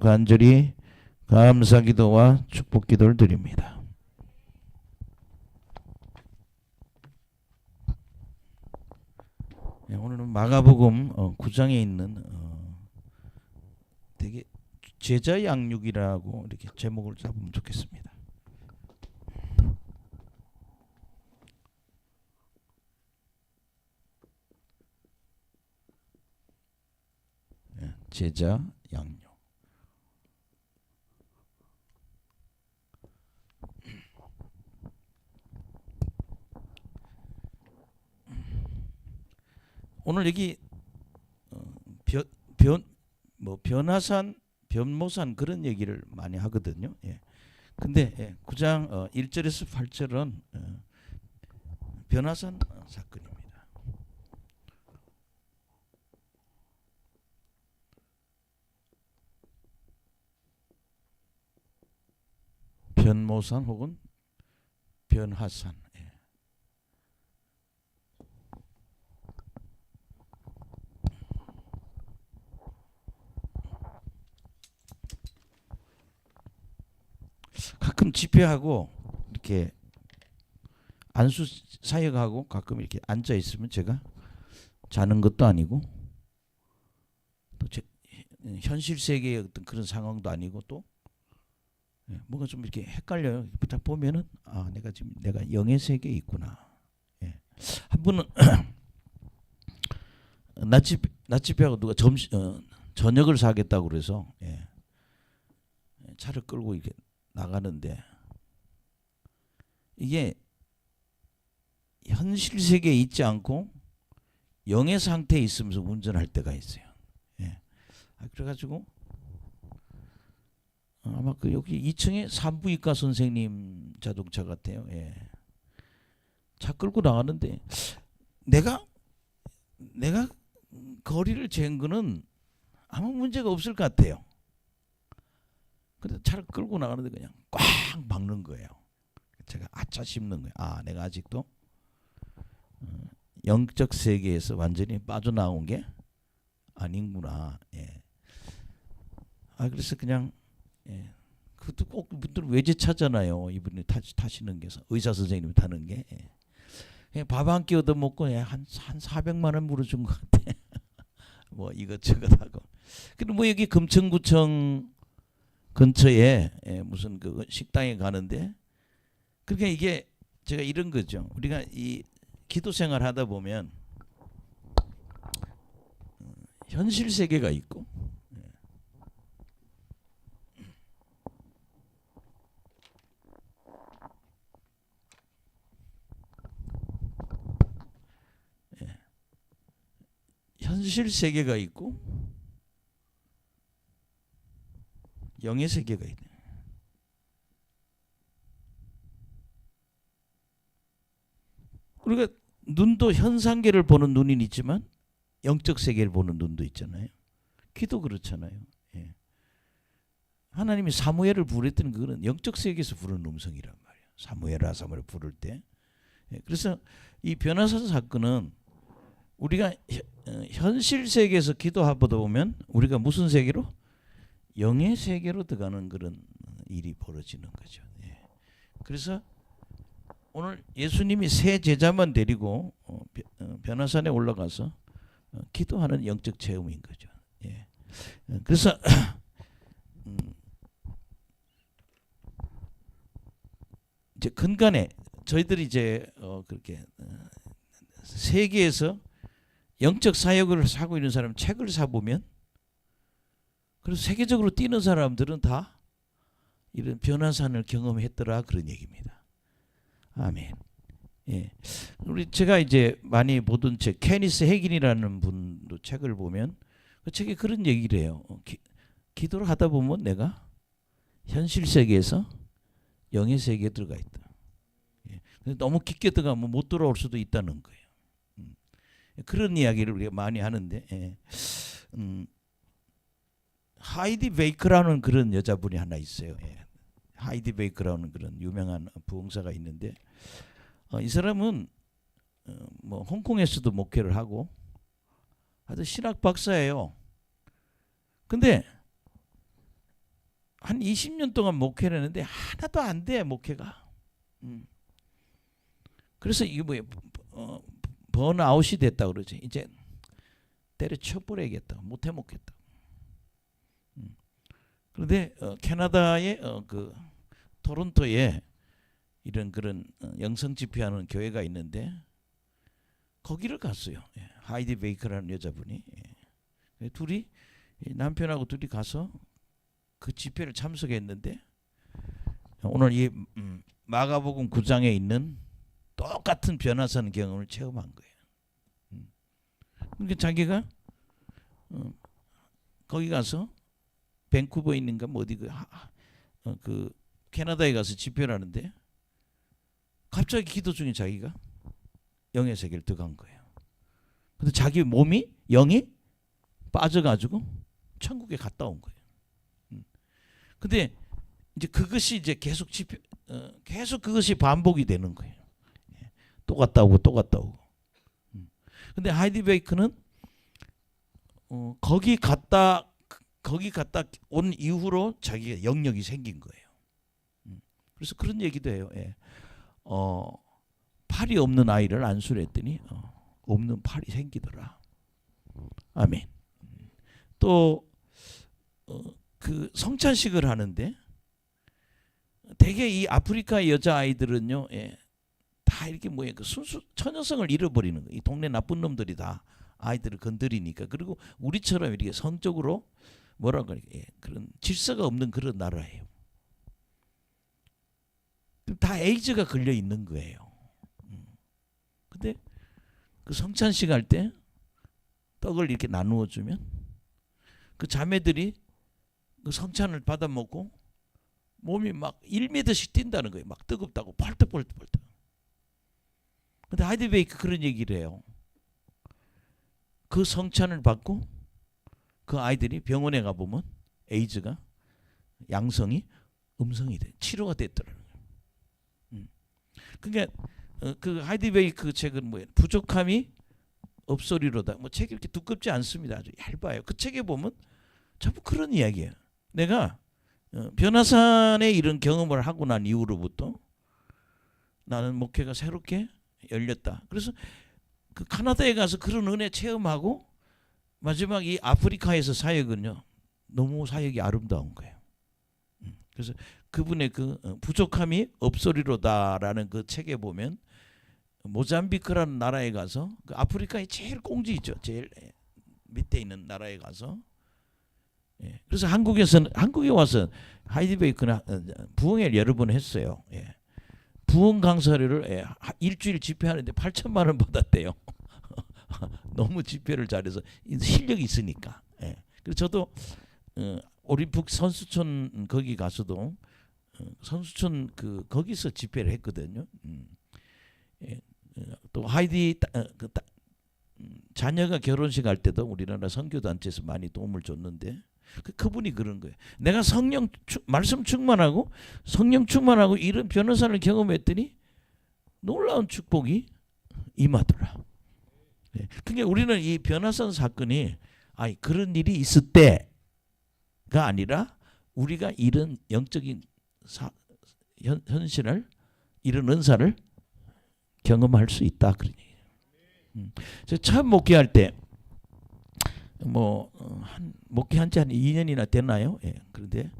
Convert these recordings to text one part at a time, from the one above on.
간절히 감사기도와 축복기도를 드립니다. 오늘은 마가복음 9장에 있는 되게 제자 양육이라고 이렇게 제목을 잡으면 좋겠습니다. 제자 양육. 오늘 여기 변화산, 변모산 그런 얘기를 많이 하거든요. 근데 9장 1절에서 8절은 변화산 사건입니다. 변모산 혹은 변화산. 가끔 집회하고 이렇게 안수 사역하고 가끔 이렇게 앉아 있으면 제가 자는 것도 아니고 또 현실 세계의 어떤 그런 상황도 아니고 또 뭔가 좀 이렇게 헷갈려요. 딱 보면은 내가 영의 세계에 있구나. 한 분은 낮집회하고 누가 저녁을 사겠다고 그래서 차를 끌고 이렇게 나가는데 이게 현실 세계에 있지 않고 영의 상태에 있으면서 운전할 때가 있어요. 그래가지고 아마 그 여기 2층에 산부인과 선생님 자동차 같아요. 차 끌고 나가는데 내가 거리를 잰 거는 아무 문제가 없을 것 같아요. 근데 차를 끌고 나가는데 그냥 꽉 막는 거예요. 제가 아차 싶는 거예요. 내가 아직도 영적 세계에서 완전히 빠져나온 게 아닌구나. 그래서 그냥 그것도 꼭 분들 외제차잖아요. 이분이 타시는 게 의사 선생님이 타는 게. 밥 한 끼 얻어 먹고 한 400만 원 물어준 것 같아. 뭐 이것저것 하고. 근데 뭐 여기 금천구청 근처에 무슨 그 식당에 가는데 그러니까 이게 제가 이런 거죠. 우리가 이 기도 생활 하다 보면 현실 세계가 있고 현실 세계가 있고 영의 세계가 있네. 우리가 눈도 현상계를 보는 눈이 있지만 영적 세계를 보는 눈도 있잖아요. 기도 그렇잖아요. 하나님이 사무엘을 부르랬던 그거는 영적 세계에서 부르는 음성이란 말이에요. 사무엘아 사무엘 부를 때. 그래서 이 변화산 사건은 우리가 현실 세계에서 기도하다 보면 우리가 무슨 세계로? 영의 세계로 들어가는 그런 일이 벌어지는 거죠. 그래서 오늘 예수님이 세 제자만 데리고 변화산에 올라가서 기도하는 영적 체험인 거죠. 그래서 이제 근간에 저희들이 이제 그렇게 세계에서 영적 사역을 하고 있는 사람 책을 사보면 그래서 세계적으로 뛰는 사람들은 다 이런 변화산을 경험했더라 그런 얘기입니다. 아멘. 제가 이제 많이 보던 책 케니스 해긴이라는 분도 책을 보면 그 책에 그런 얘기를 해요. 기도를 하다 보면 내가 현실 세계에서 영의 세계에 들어가 있다. 너무 깊게 들어가면 못 돌아올 수도 있다는 거예요. 그런 이야기를 우리가 많이 하는데 하이디 베이커라는 그런 여자분이 하나 있어요. 하이디 베이커라는 그런 유명한 부흥사가 있는데 이 사람은 뭐 홍콩에서도 목회를 하고 하여튼 신학 박사예요. 근데 한 20년 동안 목회를 했는데 하나도 안 돼, 목회가. 그래서 이게 뭐예요? 번아웃이 됐다 그러지. 이제 때려쳐버려야겠다. 못해 먹겠다. 그런데 캐나다의 그 토론토에 이런 그런 영성 집회하는 교회가 있는데 거기를 갔어요. 예. 하이디 베이커라는 여자분이. 예. 둘이 남편하고 둘이 가서 그 집회를 참석했는데 오늘 이 마가복음 9장에 있는 똑같은 변화산 경험을 체험한 거예요. 그러니까 자기가 거기 가서 밴쿠버에 있는가 뭐 어디 그 캐나다에 가서 집회를 하는데 갑자기 기도 중에 자기가 영의 세계를 들어간 거예요. 근데 자기 몸이 영이 빠져가지고 천국에 갔다 온 거예요. 근데 이제 그것이 이제 계속 계속 그것이 반복이 되는 거예요. 또 갔다 오고 또 갔다 오고. 근데 하이디 베이커는 거기 갔다 온 이후로 자기가 영역이 생긴 거예요. 그래서 그런 얘기도 해요. 예. 팔이 없는 아이를 안수를 했더니 없는 팔이 생기더라. 아멘. 또 그 성찬식을 하는데 대개 이 아프리카 여자 아이들은요, 예, 다 이렇게 뭐예요, 그 순수 처녀성을 잃어버리는 거예요. 이 동네 나쁜 놈들이 다 아이들을 건드리니까. 그리고 우리처럼 이렇게 성적으로 뭐라고 예, 그런 질서가 없는 그런 나라예요. 다 에이즈가 걸려 있는 거예요. 근데 그 성찬식 할 때 떡을 이렇게 나누어 주면 그 자매들이 그 성찬을 받아 먹고 몸이 막 1m씩 뛴다는 거예요. 막 뜨겁다고 펄떡펄떡. 근데 하이디 베이커 그런 얘기를 해요. 그 성찬을 받고 그 아이들이 병원에 가보면 에이즈가 양성이 음성이 돼. 치료가 됐더라는 거예요. 그러니까 그 하이디 베이커 책은 뭐예요? 부족함이 없소리로다. 뭐 책이 이렇게 두껍지 않습니다. 아주 얇아요. 그 책에 보면 전부 그런 이야기예요. 내가 변화산에 이런 경험을 하고 난 이후로부터 나는 목회가 새롭게 열렸다. 그래서 그 카나다에 가서 그런 은혜 체험하고 마지막 이 아프리카에서 사역은요, 너무 사역이 아름다운 거예요. 그래서 그분의 그 부족함이 없소리로다라는 그 책에 보면 모잠비크라는 나라에 가서 그 아프리카의 제일 꽁지죠. 제일 밑에 있는 나라에 가서 예. 그래서 한국에 와서 하이디 베이커나 부흥회를 여러 번 했어요. 예. 부흥 강사료를 예, 일주일 집회하는데 8천만 원 받았대요. 너무 집회를 잘해서 실력이 있으니까. 예. 그래서 저도 올림픽 선수촌 거기 가서도 선수촌 거기서 집회를 했거든요. 예. 또 하이디 자녀가 결혼식 할 때도 우리나라 선교단체에서 많이 도움을 줬는데 그분이 그런 거예요. 내가 말씀 충만하고 성령 충만하고 이런 변화산을 경험했더니 놀라운 축복이 임하더라. 예. 그러니까 우리는 이 변화산 사건이 그런 일이 있을 때가 아니라 우리가 이런 영적인 현실을 이런 은사를 경험할 수 있다. 그런 얘기예요. 제가 처음 목회할 때 목회한 지 한 2년이나 됐나요? 예. 그런데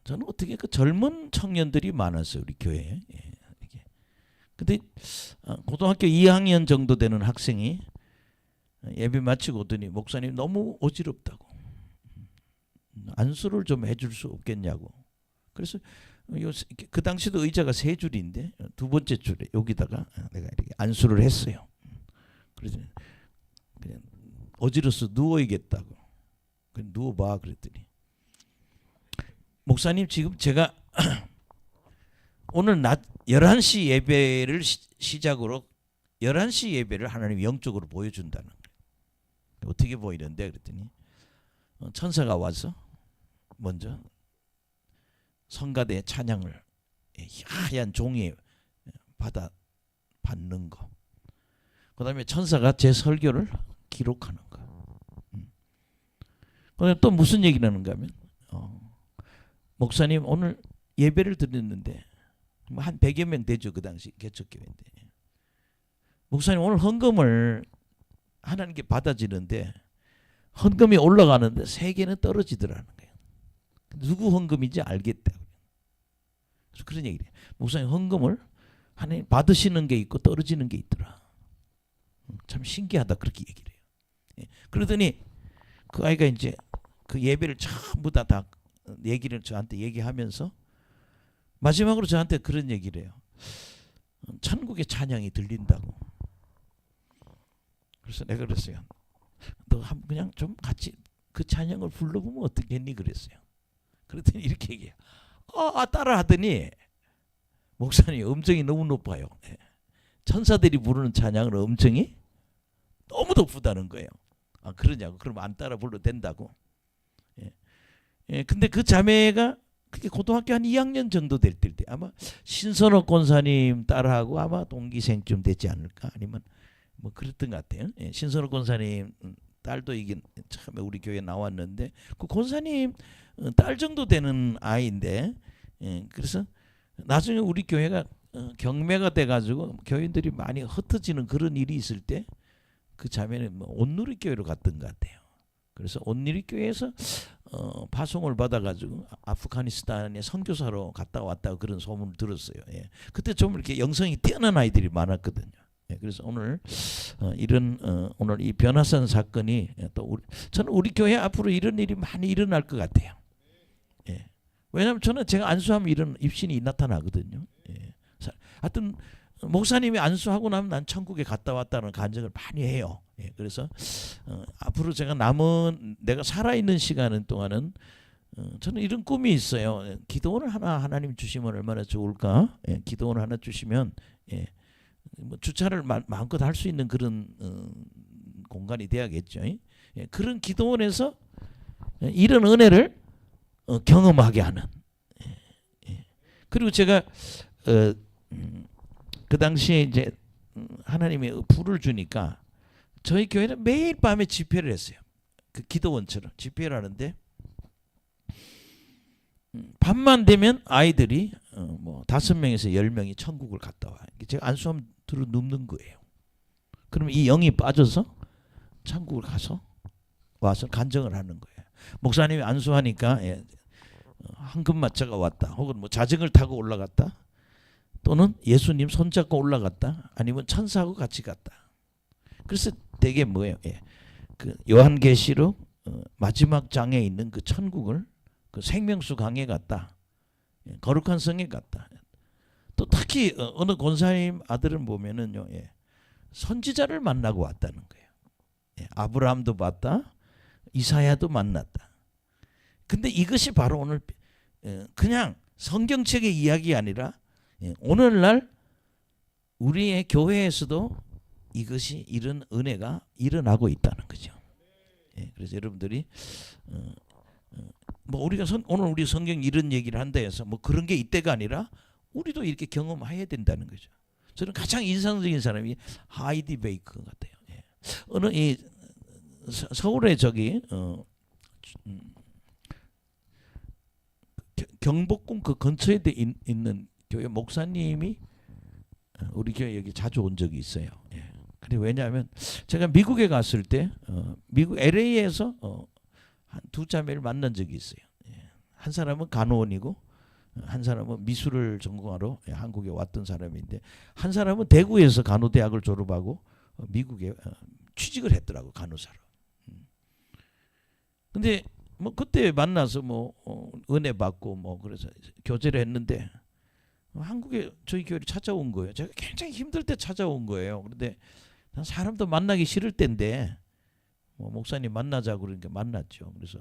저는 어떻게 그 젊은 청년들이 많았어요, 우리 교회에. 예. 근데 고등학교 2학년 정도 되는 학생이 예배 마치고 오더니 목사님 너무 어지럽다고, 안수를 좀 해줄 수 없겠냐고. 그래서 그 당시도 의자가 3줄인데 두 번째 줄에 여기다가 내가 이렇게 안수를 했어요. 그래서 그냥 어지러서 누워야겠다고. 그냥 누워봐 그랬더니 목사님 지금 제가 오늘 낮 11시 예배를 시작으로 11시 예배를 하나님 영적으로 보여준다는 거예요. 어떻게 보이는데 그랬더니 천사가 와서 먼저 성가대 찬양을 하얀 종이에 받는 거, 그 다음에 천사가 제 설교를 기록하는 거. 그다음에 또 무슨 얘기를 하는가 하면 목사님 오늘 예배를 드렸는데 한 100여 명 되죠. 그 당시 개척교회인데. 목사님 오늘 헌금을 하나님께 받아지는데 헌금이 올라가는데 3개는 떨어지더라는 거예요. 누구 헌금인지 알겠다고. 그래서 그런 얘기를 해요. 목사님 헌금을 하나님 받으시는 게 있고 떨어지는 게 있더라. 참 신기하다 그렇게 얘기를 해요. 예. 그러더니 그 아이가 이제 그 예배를 전부 다 얘기를 저한테 얘기하면서 마지막으로 저한테 그런 얘기를 해요. 천국의 찬양이 들린다고. 그래서 내가 그랬어요. 너 그냥 좀 같이 그 찬양을 불러보면 어떻겠니 그랬어요. 그랬더니 이렇게 얘기해요. 따라 하더니 목사님 음정이 너무 높아요. 천사들이 부르는 찬양은 음정이 너무 높다는 거예요. 그러냐고. 그럼 안 따라 불러도 된다고. 근데 그 자매가 그게 고등학교 한 2학년 정도 될 때 아마 신선옥 권사님 딸하고 아마 동기생쯤 되지 않을까 아니면 뭐 그랬던 것 같아요. 신선옥 권사님 딸도 이게 처음에 우리 교회에 나왔는데 그 권사님 딸 정도 되는 아이인데 그래서 나중에 우리 교회가 경매가 돼가지고 교인들이 많이 흩어지는 그런 일이 있을 때 그 자매는 뭐 온누리교회로 갔던 것 같아요. 그래서 온누리교회에서 파송을 받아가지고 아프가니스탄에 선교사로 갔다 왔다 그런 소문을 들었어요. 그때 좀 이렇게 영성이 뛰어난 아이들이 많았거든요. 그래서 오늘 이런 오늘 이 변화산 사건이 또 저는 우리 교회 앞으로 이런 일이 많이 일어날 것 같아요. 왜냐하면 저는 제가 안수하면 이런 입신이 나타나거든요. 하여튼 목사님이 안수하고 나면 난 천국에 갔다 왔다는 간증을 많이 해요. 그래서 앞으로 제가 남은 내가 살아있는 시간 동안은 저는 이런 꿈이 있어요. 기도원을 하나 하나님 주시면 얼마나 좋을까. 기도원을 하나 주시면 뭐 주차를 마음껏 할 수 있는 그런 공간이 돼야겠죠. 그런 기도원에서 이런 은혜를 경험하게 하는. 그리고 제가 그 당시에 이제 하나님이 불을 주니까 저희 교회는 매일 밤에 집회를 했어요. 그 기도원처럼 집회를 하는데 밤만 되면 아이들이 뭐 5명에서 10명이 천국을 갔다 와요. 제가 안수하면 들어 눕는 거예요. 그러면 이 영이 빠져서 천국을 가서 와서 간증을 하는 거예요. 목사님이 안수하니까 황금마차가 왔다. 혹은 뭐 자전거를 타고 올라갔다. 또는 예수님 손잡고 올라갔다. 아니면 천사하고 같이 갔다. 그래서 되게 뭐예요? 그 요한계시록 마지막 장에 있는 그 천국을 그 생명수 강에 갔다. 거룩한 성에 갔다. 또 특히 어느 권사님 아들은 보면은요, 선지자를 만나고 왔다는 거예요. 아브라함도 봤다. 이사야도 만났다. 근데 이것이 바로 오늘 그냥 성경책의 이야기 아니라 오늘날 우리의 교회에서도 이것이 이런 은혜가 일어나고 있다는 거죠. 그래서 여러분들이 뭐 우리가 오늘 우리 성경 이런 얘기를 한다 해서 뭐 그런 게 이때가 아니라 우리도 이렇게 경험해야 된다는 거죠. 저는 가장 인상적인 사람이 하이디 베이커 같아요. 어느 이 서울에 저기 경복궁 그 근처에 있는 교회 목사님이 우리 교회 여기 자주 온 적이 있어요. 근데 왜냐하면 제가 미국에 갔을 때 미국 LA에서 한 2자매를 만난 적이 있어요. 한 사람은 간호원이고 한 사람은 미술을 전공하러 한국에 왔던 사람인데 한 사람은 대구에서 간호대학을 졸업하고 미국에 취직을 했더라고 간호사로. 근데 뭐 그때 만나서 뭐 은혜 받고 뭐 그래서 교제를 했는데 한국에 저희 교회를 찾아온 거예요. 제가 굉장히 힘들 때 찾아온 거예요. 그런데 난 사람도 만나기 싫을 때인데 뭐 목사님 만나자고 그러니까 만났죠. 그래서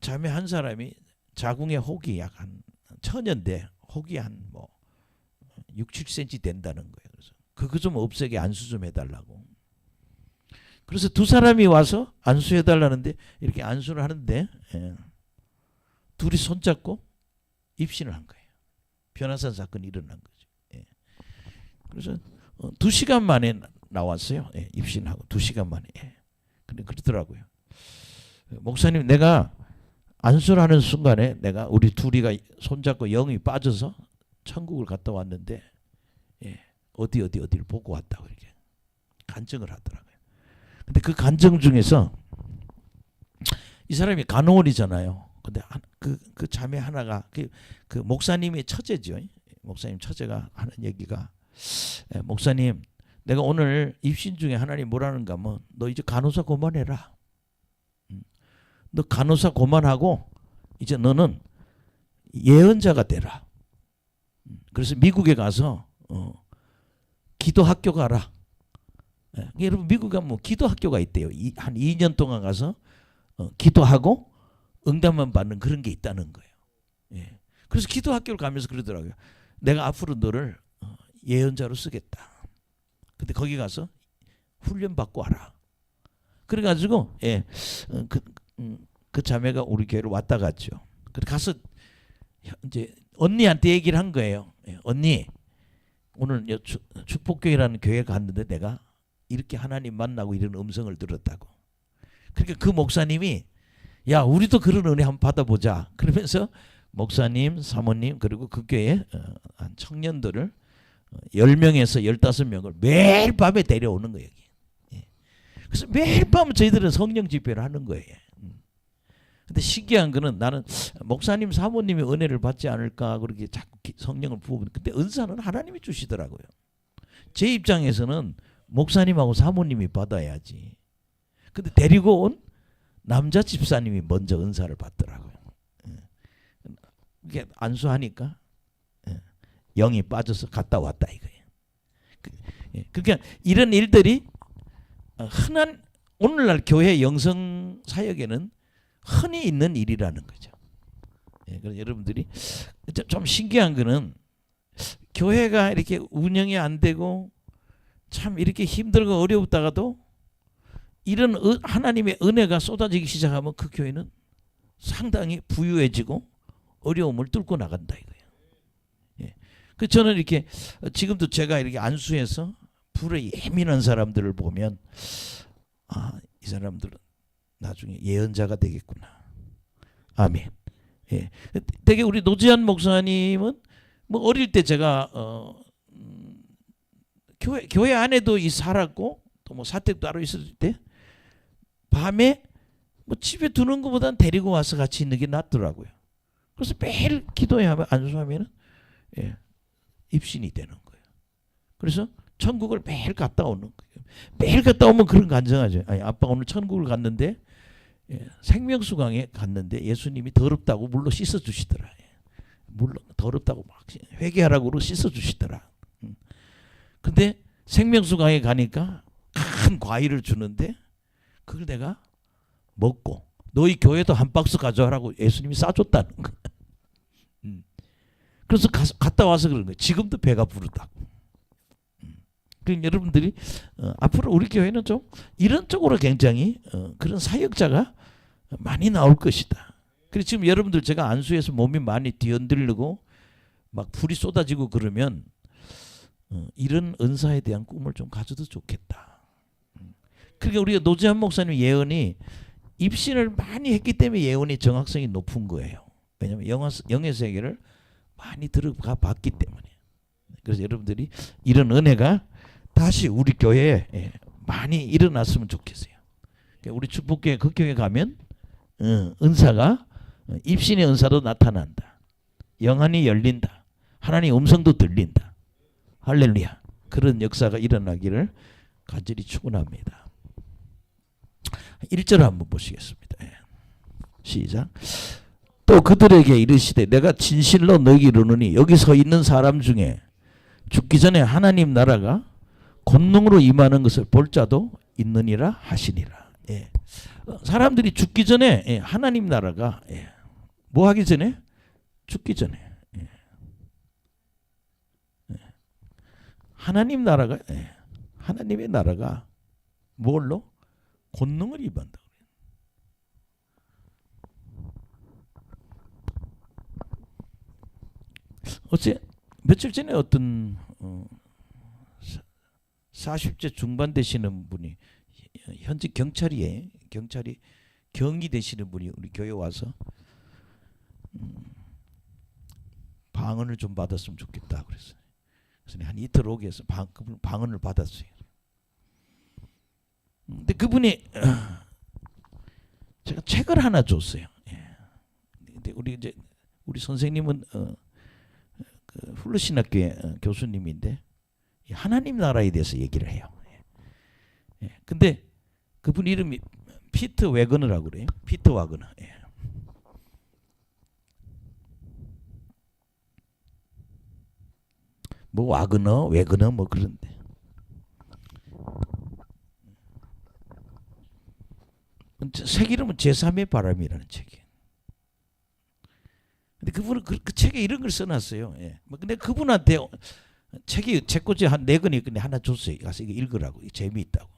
자매 한 사람이 자궁의 혹이 약 한 천연데 혹이 한 뭐 6, 7cm 된다는 거예요. 그래서 그거 좀 없애게 안수 좀 해달라고. 그래서 2사람이 와서 안수해달라는데 이렇게 안수를 하는데 둘이 손잡고 입신을 한 거예요. 변화산 사건이 일어난 거죠. 그래서 2시간 만에 나왔어요. 입신하고 2시간 만에. 근데 그러더라고요. 목사님 내가 안수를 하는 순간에 내가 우리 둘이가 손잡고 영이 빠져서 천국을 갔다 왔는데 예, 어디를 보고 왔다고 이렇게 간증을 하더라고요. 근데 그 간증 중에서 이 사람이 간호원이잖아요. 근데 그 자매 하나가 그 목사님의 처제죠. 목사님 처제가 하는 얘기가 목사님 내가 오늘 입신 중에 하나님 뭐라는가 하면 너 이제 간호사 그만해라. 너 간호사 그만하고 이제 너는 예언자가 되라. 그래서 미국에 가서 기도 학교 가라. 여러분 미국에 가면 기도 학교가 있대요. 한 2년 동안 가서 기도하고 응답만 받는 그런 게 있다는 거예요. 예. 그래서 기도 학교를 가면서 그러더라고요. 내가 앞으로 너를 예언자로 쓰겠다. 근데 거기 가서 훈련 받고 와라. 그래가지고 예, 그 자매가 우리 교회로 왔다 갔죠. 그래 가서 이제 언니한테 얘기를 한 거예요. 예, 언니 오늘 축복교회라는 교회 갔는데 내가 이렇게 하나님 만나고 이런 음성을 들었다고. 그러니까 그 목사님이 야 우리도 그런 은혜 한번 받아보자. 그러면서 목사님, 사모님 그리고 그 교회 한 청년들을 10명에서 15명을 매일 밤에 데려오는 거예요. 예. 그래서 매일 밤 저희들은 성령 집회를 하는 거예요. 근데 신기한 거는 나는 목사님, 사모님이 은혜를 받지 않을까 그렇게 자꾸 성령을 부어보는. 근데 은사는 하나님이 주시더라고요. 제 입장에서는 목사님하고 사모님이 받아야지. 근데 데리고 온 남자 집사님이 먼저 은사를 받더라고요. 이게 안수하니까 영이 빠져서 갔다 왔다 이거예요. 그러니까 이런 일들이 흔한 오늘날 교회 영성 사역에는 흔히 있는 일이라는 거죠. 그래서 여러분들이 좀 신기한 거는 교회가 이렇게 운영이 안 되고 참 이렇게 힘들고 어려웠다가도 이런 하나님의 은혜가 쏟아지기 시작하면 그 교회는 상당히 부유해지고 어려움을 뚫고 나간다 이거예요. 예. 그 저는 이렇게 지금도 제가 이렇게 안수해서 불에 예민한 사람들을 보면 이 사람들은 나중에 예언자가 되겠구나. 아멘. 예. 되게 우리 노지한 목사님은 뭐 어릴 때 제가 교회 안에도 살았고 또 뭐 사택도 따로 있었을 때 밤에 뭐 집에 두는 것보다는 데리고 와서 같이 있는 게 낫더라고요. 그래서 매일 기도해 하면 안수하면은 예, 입신이 되는 거예요. 그래서 천국을 매일 갔다 오는 거예요. 매일 갔다 오면 그런 간증하죠. 아니, 아빠 오늘 천국을 갔는데 생명수강에 갔는데 예수님이 더럽다고 물로 씻어 주시더라. 물로 더럽다고 막 회개하라고 그러고 씻어 주시더라. 근데 생명수강에 가니까 큰 과일을 주는데 그걸 내가 먹고 너희 교회도 한 박스 가져와라고 예수님이 싸줬다는 거야. 그래서 갔다 와서 그런 거예요. 지금도 배가 부르다고. 그러니까 여러분들이 앞으로 우리 교회는 좀 이런 쪽으로 굉장히 그런 사역자가 많이 나올 것이다. 그래서 지금 여러분들 제가 안수해서 몸이 많이 뒤흔들리고 막 불이 쏟아지고 그러면 이런 은사에 대한 꿈을 좀 가져도 좋겠다. 그러니까 우리가 노지한 목사님 예언이 입신을 많이 했기 때문에 예언의 정확성이 높은 거예요. 왜냐하면 영의 세계를 많이 들어가 봤기 때문에. 그래서 여러분들이 이런 은혜가 다시 우리 교회에 많이 일어났으면 좋겠어요. 우리 축복교회 그 교회 가면 은사가 입신의 은사도 나타난다. 영안이 열린다. 하나님의 음성도 들린다. 할렐루야. 그런 역사가 일어나기를 간절히 축원합니다. 1절 한번 보시겠습니다. 시작. 또 그들에게 이르시되 내가 진실로 너희에게 이르노니 여기 서 있는 사람 중에 죽기 전에 하나님 나라가 권능으로 임하는 것을 볼 자도 있느니라 하시니라. 예. 사람들이 죽기 전에 하나님 나라가 뭐 하기 전에? 죽기 전에 하나님 나라가 하나님의 나라가 뭘로? 권능을 입한다. 어제 며칠 전에 어떤 40대 중반 되시는 분이 현재 경찰이 경이 되시는 분이 우리 교회 와서 방언을 좀 받았으면 좋겠다 그랬어요. 그래서 한 이틀 오게 해서 방언을 받았어요. 근데 그분이 제가 책을 하나 줬어요. 근데 우리 선생님은 그 훌르신학교의 교수님인데 하나님 나라에 대해서 얘기를 해요. 근데 그분 이름이 피터 웨거너라고 그래요. 피터 와그너. 뭐 와그너, 웨거너 뭐 그런데. 책 이름은 제3의 바람이라는 책이에요. 근데 그분은 그 책에 이런 걸 써놨어요. 근데 그분한테 책이 책꽂이 한 4권이 있는데 하나 줬어요. 가서 이거 읽으라고. 재미있다고.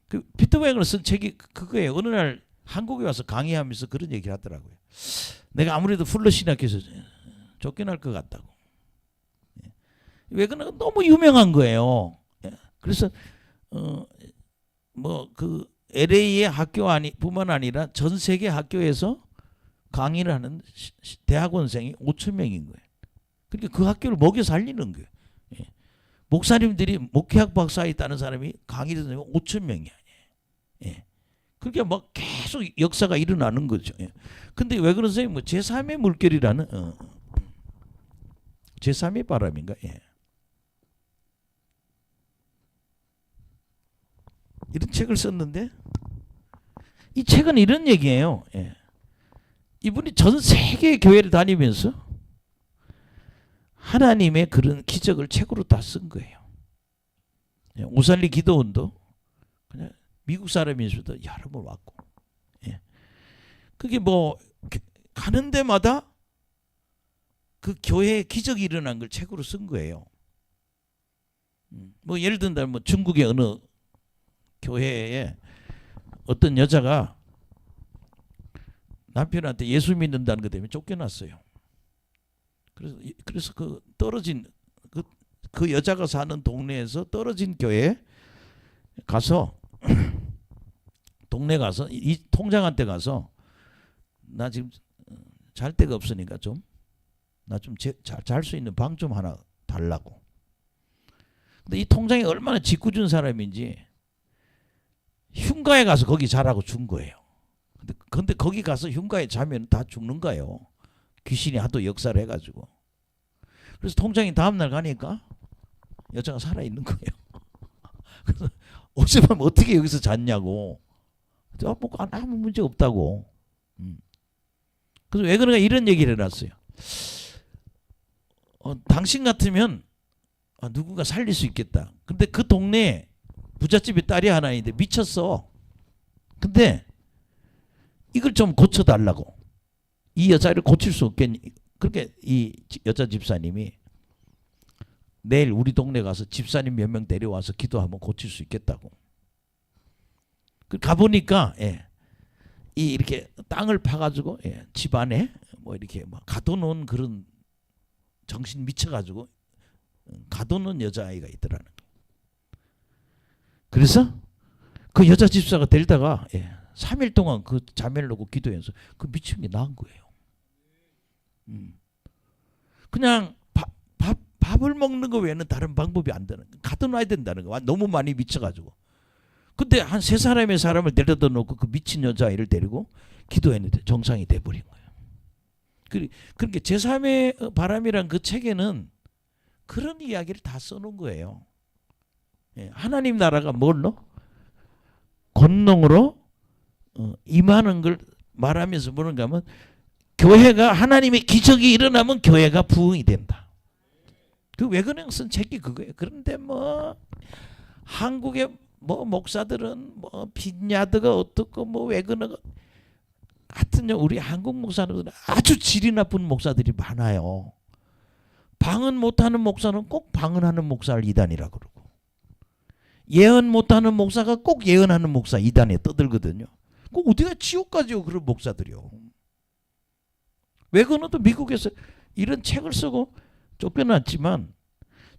그 피터 웨거너 쓴 책이 그거예요. 어느 날 한국에 와서 강의하면서 그런 얘기를 하더라고요. 내가 아무래도 풀러신학교에서 쫓겨날 것 같다고. 웨거너가 너무 유명한 거예요. 그래서 뭐 그 LA의 학교 뿐만 아니라 전 세계 학교에서 강의를 하는 대학원생이 5,000명인 거예요. 그러니까 그 학교를 먹여 살리는 거예요. 목사님들이 목회학 박사에 있다는 사람이 강의를 듣는 5,000명이야. 그러니까 막 계속 역사가 일어나는 거죠. 근데 왜 그러세요? 뭐 제3의 물결이라는 제3의 바람인가? 이런 책을 썼는데 이 책은 이런 얘기예요. 이분이 전 세계 교회를 다니면서 하나님의 그런 기적을 책으로 다 쓴 거예요. 오살리 기도원도 그냥 미국 사람이면서도 여러 번 왔고, 그게 뭐 가는 데마다 그 교회에 기적이 일어난 걸 책으로 쓴 거예요. 뭐 예를 든다면 뭐 중국의 어느 교회에 어떤 여자가 남편한테 예수 믿는다는 것 때문에 쫓겨났어요. 그래서 그 떨어진 그 여자가 사는 동네에서 떨어진 교회에 가서 동네 가서 이 통장한테 가서 나 지금 잘 데가 없으니까 좀 나 좀 잘 수 있는 방 좀 하나 달라고. 근데 이 통장이 얼마나 짓궂은 사람인지 흉가에 가서 거기 자라고 준 거예요. 근데 거기 가서 흉가에 자면 다 죽는 거예요. 귀신이 하도 역사를 해가지고. 그래서 통장이 다음날 가니까 여자가 살아있는 거예요. 그래서 어젯밤 어떻게 여기서 잤냐고. 뭐 아무 문제 없다고. 그래서 왜 그런가 이런 얘기를 해놨어요. 당신 같으면 누군가 살릴 수 있겠다. 근데 그 동네에 부잣집에 딸이 하나 있는데 미쳤어. 근데 이걸 좀 고쳐달라고. 이 여자를 고칠 수 없겠니? 그렇게 이 여자 집사님이 내일 우리 동네 가서 집사님 몇 명 데려와서 기도하면 고칠 수 있겠다고. 가보니까 이렇게 땅을 파가지고 집 안에 뭐 이렇게 막 가둬놓은 그런 정신 미쳐가지고 가둬놓은 여자아이가 있더라는 거예요. 그래서 그 여자 집사가 데리다가 3일 동안 그 자매를 놓고 기도해서 그 미친 게 나은 거예요. 그냥 밥을 먹는 거 외에는 다른 방법이 안 되는 거예요. 가둬놔야 된다는 거예요. 너무 많이 미쳐가지고. 근데 한 3사람의 사람을 데려다 놓고 그 미친 여자아이를 데리고 기도했는데 정상이 돼버린 거예요. 그러니까 제3의 바람이란 그 책에는 그런 이야기를 다 써놓은 거예요. 하나님 나라가 뭘로? 권능으로 임하는 걸 말하면서 뭐는가 하면 교회가 하나님의 기적이 일어나면 교회가 부흥이 된다. 그 웨거너 쓴 책이 그거예요. 그런데 뭐 한국의 뭐 목사들은 뭐 빈야드가 어떻고 뭐 웨거너가 하여튼 우리 한국 목사들은 아주 질이 나쁜 목사들이 많아요. 방언 못하는 목사는 꼭 방언하는 목사를 이단이라고 그러고 예언 못하는 목사가 꼭 예언하는 목사 이단에 떠들거든요. 꼭 어디가 지옥 가지요 그런 목사들이요. 웨거너도 미국에서 이런 책을 쓰고 쫓겨났지만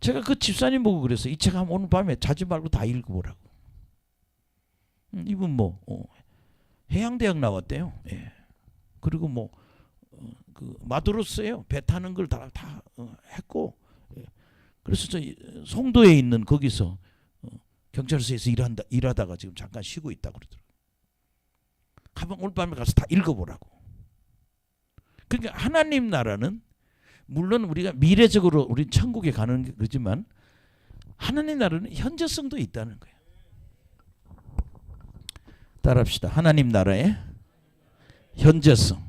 제가 그 집사님 보고 그랬어요. 이 책 한번 오늘 밤에 자지 말고 다 읽어보라고. 이분 뭐 해양대학 나왔대요. 그리고 뭐 그 마도로스예요. 배 타는 걸 다 했고, 예. 그래서 저 송도에 있는 거기서 경찰서에서 일하다가 지금 잠깐 쉬고 있다고 그러더라고요. 한번 오늘 밤에 가서 다 읽어보라고. 그러니까 하나님 나라는 물론 우리가 미래적으로 우리 천국에 가는 거지만 하나님 나라는 현재성도 있다는 거예요. 따라합시다. 하나님 나라의 현재성.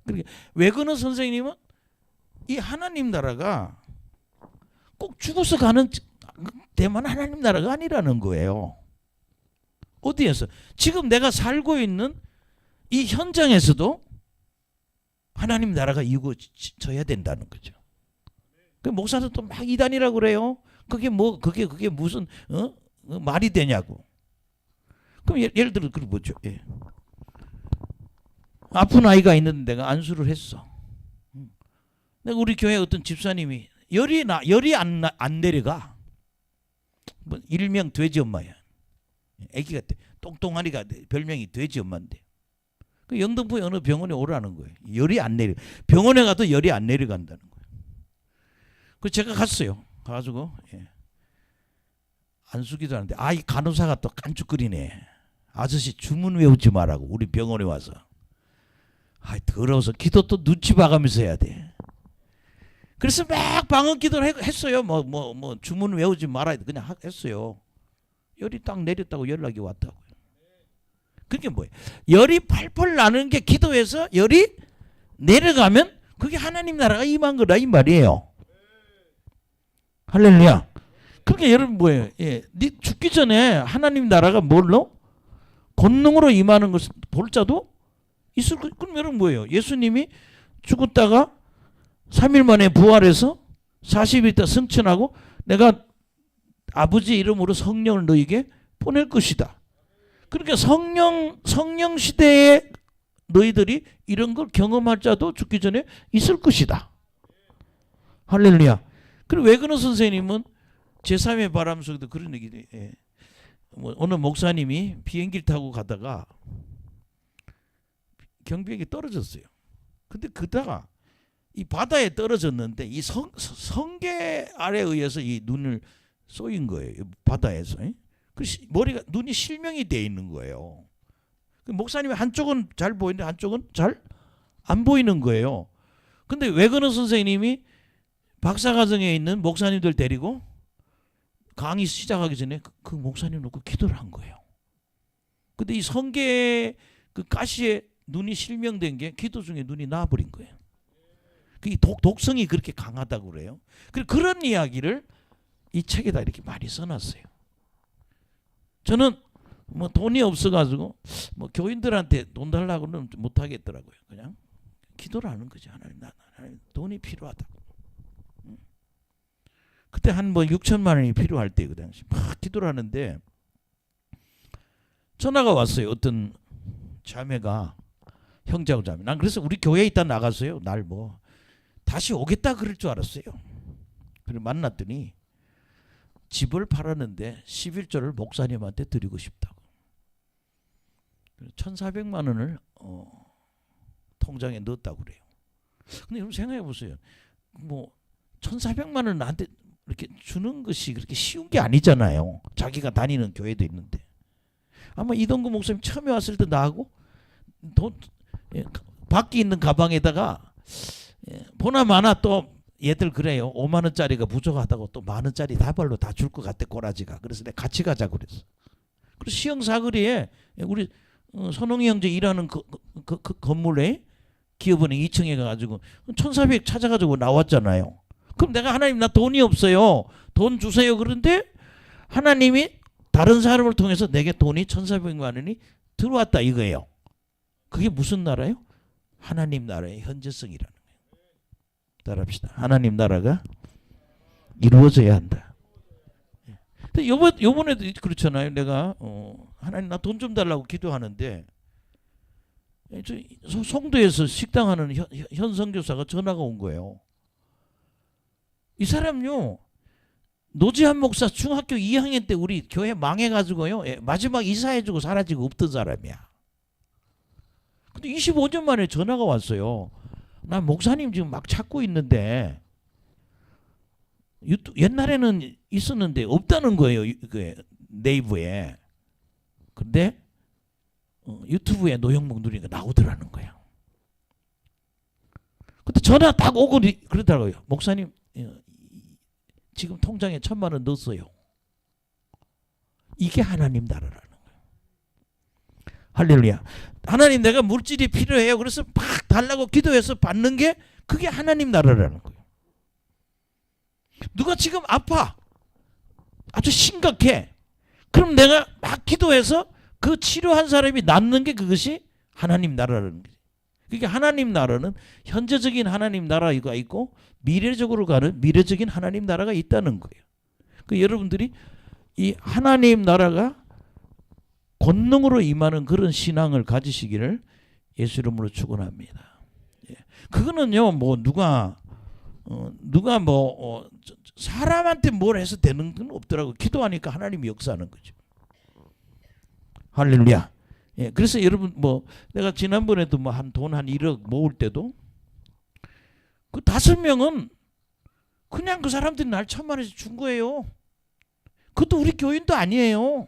그러니까 외근어 선생님은 이 하나님 나라가 꼭 죽어서 가는 데만 하나님 나라가 아니라는 거예요. 어디에서? 지금 내가 살고 있는 이 현장에서도 하나님 나라가 이루어져야 된다는 거죠. 그 목사는 또 막 이단이라고 그래요. 그게 무슨 말이 되냐고. 그럼 예를 들어 그걸 보죠. 예. 아픈 아이가 있는데 내가 안수를 했어. 내가 우리 교회 어떤 집사님이 열이 안 내려가. 뭐 일명 돼지 엄마야. 아기가 똥똥하니까 별명이 돼지 엄마인데. 그 영등포 어느 병원에 오라는 거예요. 열이 안 내려. 병원에 가도 열이 안 내려간다는 거예요. 그 제가 갔어요. 가가지고 안수기도 하는데 이 간호사가 또 깐죽거리네. 아저씨 주문 외우지 말라고 우리 병원에 와서. 더러워서 기도 또 눈치 봐가면서 해야 돼. 그래서 막 방언 기도를 했어요. 뭐 주문 외우지 말아야 돼. 그냥 했어요. 열이 딱 내렸다고 연락이 왔다고요. 그게 뭐예요? 열이 팔팔 나는 게 기도해서 열이 내려가면 그게 하나님 나라가 임한 거다 이 말이에요. 할렐루야. 그러니까 여러분 뭐예요? 네 죽기 전에 하나님 나라가 뭘로? 권능으로 임하는 것을 볼 자도 있을 거. 그럼 여러분 뭐예요? 예수님이 죽었다가 3일 만에 부활해서 40일 있다 승천하고 내가 아버지 이름으로 성령을 너에게 보낼 것이다. 그러니까 성령 시대에 너희들이 이런 걸 경험할 자도 죽기 전에 있을 것이다. 할렐루야. 그리고 외근어 선생님은 제3의 바람 속에도 그런 얘기를 어느 목사님이 비행기를 타고 가다가 경비역이 떨어졌어요. 근데 그다가 이 바다에 떨어졌는데 이 성계 아래에 의해서 이 눈을 쏘인 거예요. 바다에서. 머리가 눈이 실명이 돼 있는 거예요. 목사님이 한쪽은 잘 보이는데 한쪽은 잘 안 보이는 거예요. 근데 외근어 선생님이 박사과정에 있는 목사님들 데리고 강의 시작하기 전에 그 목사님 놓고 기도를 한 거예요. 근데 이 성계 그 가시에 눈이 실명된 게 기도 중에 눈이 나와버린 거예요. 그 독성이 그렇게 강하다고 그래요. 그런 이야기를 이 책에다 이렇게 많이 써놨어요. 저는 뭐 돈이 없어가지고 뭐 교인들한테 돈 달라고는 못 하겠더라고요. 그냥 기도를 하는 거죠. 하나님 돈이 필요하다고. 그때 한 뭐 6천만 원이 필요할 때 그 당시 막 기도를 하는데 전화가 왔어요. 어떤 자매가 형제하고 자매. 난 그래서 우리 교회에 있다 나갔어요. 날 뭐 다시 오겠다 그럴 줄 알았어요. 그래서 만났더니 집을 팔았는데 11조를 목사님한테 드리고 싶다고. 1,400만 원을 통장에 넣었다고 그래요. 근데 여러분 생각해 보세요. 뭐 1,400만 원을 나한테 이렇게 주는 것이 그렇게 쉬운 게 아니잖아요. 자기가 다니는 교회도 있는데. 아마 이동구 목사님 처음에 왔을 때 나하고 돈 밖에 있는 가방에다가 보나마나 또 얘들 그래요. 5만 원짜리가 부족하다고 또 만 원짜리 다발로 다 줄 것 같아 꼬라지가. 그래서 내가 같이 가자고 그랬어. 그리고 시흥사거리에 우리 선홍이 형제 일하는 그 건물에 기업은행 2층에 가가지고 1,400 찾아가지고 나왔잖아요. 그럼 내가 하나님 나 돈이 없어요. 돈 주세요. 그런데 하나님이 다른 사람을 통해서 내게 돈이 1,400만 원이 들어왔다 이거예요. 그게 무슨 나라예요? 하나님 나라의 현재성이라는 거예요. 따라합시다. 하나님 나라가 이루어져야 한다. 근데 요번에도 그렇잖아요. 내가 하나님 나 돈 좀 달라고 기도하는데 송도에서 식당하는 현성교사가 전화가 온 거예요. 이 사람요 노지한 목사 중학교 2학년 때 우리 교회 망해가지고요 마지막 이사해주고 사라지고 없던 사람이야. 근데 25년 만에 전화가 왔어요. 나 목사님 지금 막 찾고 있는데 옛날에는 있었는데 없다는 거예요. 그 네이버에. 근데 유튜브에 노영목 누리가 나오더라는 거예요. 근데 전화 딱 오고 그러더라고요. 목사님 지금 통장에 1,000만 원 넣었어요. 이게 하나님 나라라는 거예요. 할렐루야. 하나님 내가 물질이 필요해요. 그래서 막 달라고 기도해서 받는 게 그게 하나님 나라라는 거예요. 누가 지금 아파. 아주 심각해. 그럼 내가 막 기도해서 그 치료한 사람이 낫는 게 그것이 하나님 나라라는 거예요. 그러니까 하나님 나라는 현재적인 하나님 나라가 있고 미래적으로 가는 미래적인 하나님 나라가 있다는 거예요. 그 여러분들이 이 하나님 나라가 권능으로 임하는 그런 신앙을 가지시기를 예수 이름으로 축원합니다. 그거는요, 뭐 누가 뭐 사람한테 뭘 해서 되는 건 없더라고. 기도하니까 하나님이 역사하는 거죠. 할렐루야. 예, 그래서 여러분 뭐 내가 지난번에도 뭐 돈 한 1억 모을 때도 그 5명은 그냥 그 사람들이 날 1,000만 원씩 준 거예요. 그것도 우리 교인도 아니에요.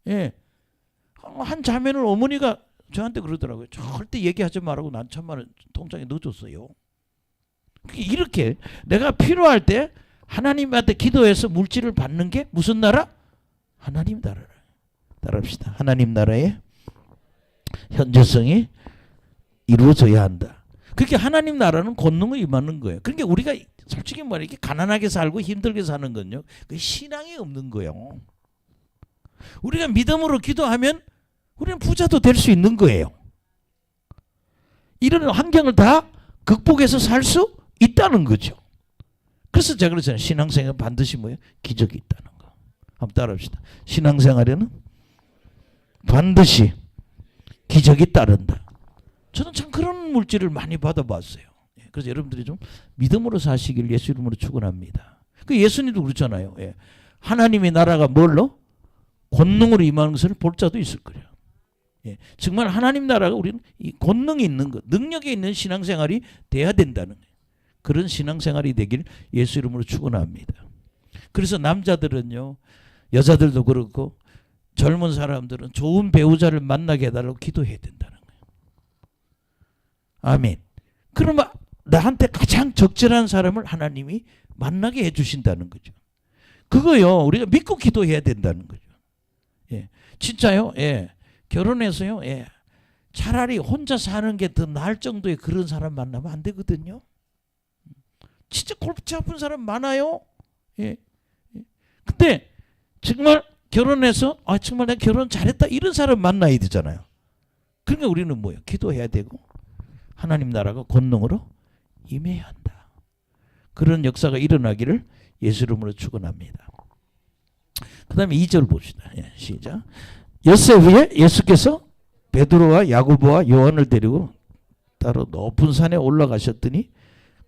예, 한 자매는 어머니가 저한테 그러더라고요. 절대 얘기하지 말라고 난 1,000만 원 통장에 넣어줬어요. 이렇게 내가 필요할 때 하나님한테 기도해서 물질을 받는 게 무슨 나라? 하나님 나라라. 따라합시다. 하나님 나라의 현재성이 이루어져야 한다. 그렇게 하나님 나라는 권능을 임하는 거예요. 그러니까 우리가 솔직히 말해 이렇게 가난하게 살고 힘들게 사는 건요, 그 신앙이 없는 거예요. 우리가 믿음으로 기도하면 우리는 부자도 될 수 있는 거예요. 이런 환경을 다 극복해서 살 수 있다는 거죠. 그래서 제가 그러잖아요. 신앙생활은 반드시 뭐예요? 기적이 있다는 거. 한번 따라합시다. 신앙생활에는 반드시 기적이 따른다. 저는 참 그런 물질을 많이 받아봤어요. 그래서 여러분들이 좀 믿음으로 사시길 예수 이름으로 축원합니다. 그 예수님도 그렇잖아요. 예. 하나님의 나라가 뭘로? 권능으로 임하는 것을 볼 자도 있을 거예요. 예. 정말 하나님 나라가 우리는 이 권능이 있는 것, 능력이 있는 신앙생활이 돼야 된다는 거예요. 그런 신앙생활이 되길 예수 이름으로 축원합니다. 그래서 남자들은요, 여자들도 그렇고 젊은 사람들은 좋은 배우자를 만나게 해달라고 기도해야 된다는 거예요. 아멘. 그러면 나한테 가장 적절한 사람을 하나님이 만나게 해주신다는 거죠. 그거요, 우리가 믿고 기도해야 된다는 거죠. 예, 진짜요. 예, 결혼해서요. 예, 차라리 혼자 사는 게 더 나을 정도의 그런 사람 만나면 안 되거든요. 진짜 골치 아픈 사람 많아요. 예. 근데 정말 결혼해서 정말 내가 결혼 잘했다 이런 사람 만나야 되잖아요. 그러니까 우리는 뭐예요? 기도해야 되고 하나님 나라가 권능으로 임해야 한다. 그런 역사가 일어나기를 예수 이름으로 축원합니다. 그 다음에 2절 봅시다. 예, 시작. 엿새 후에 예수께서 베드로와 야고보와 요한을 데리고 따로 높은 산에 올라가셨더니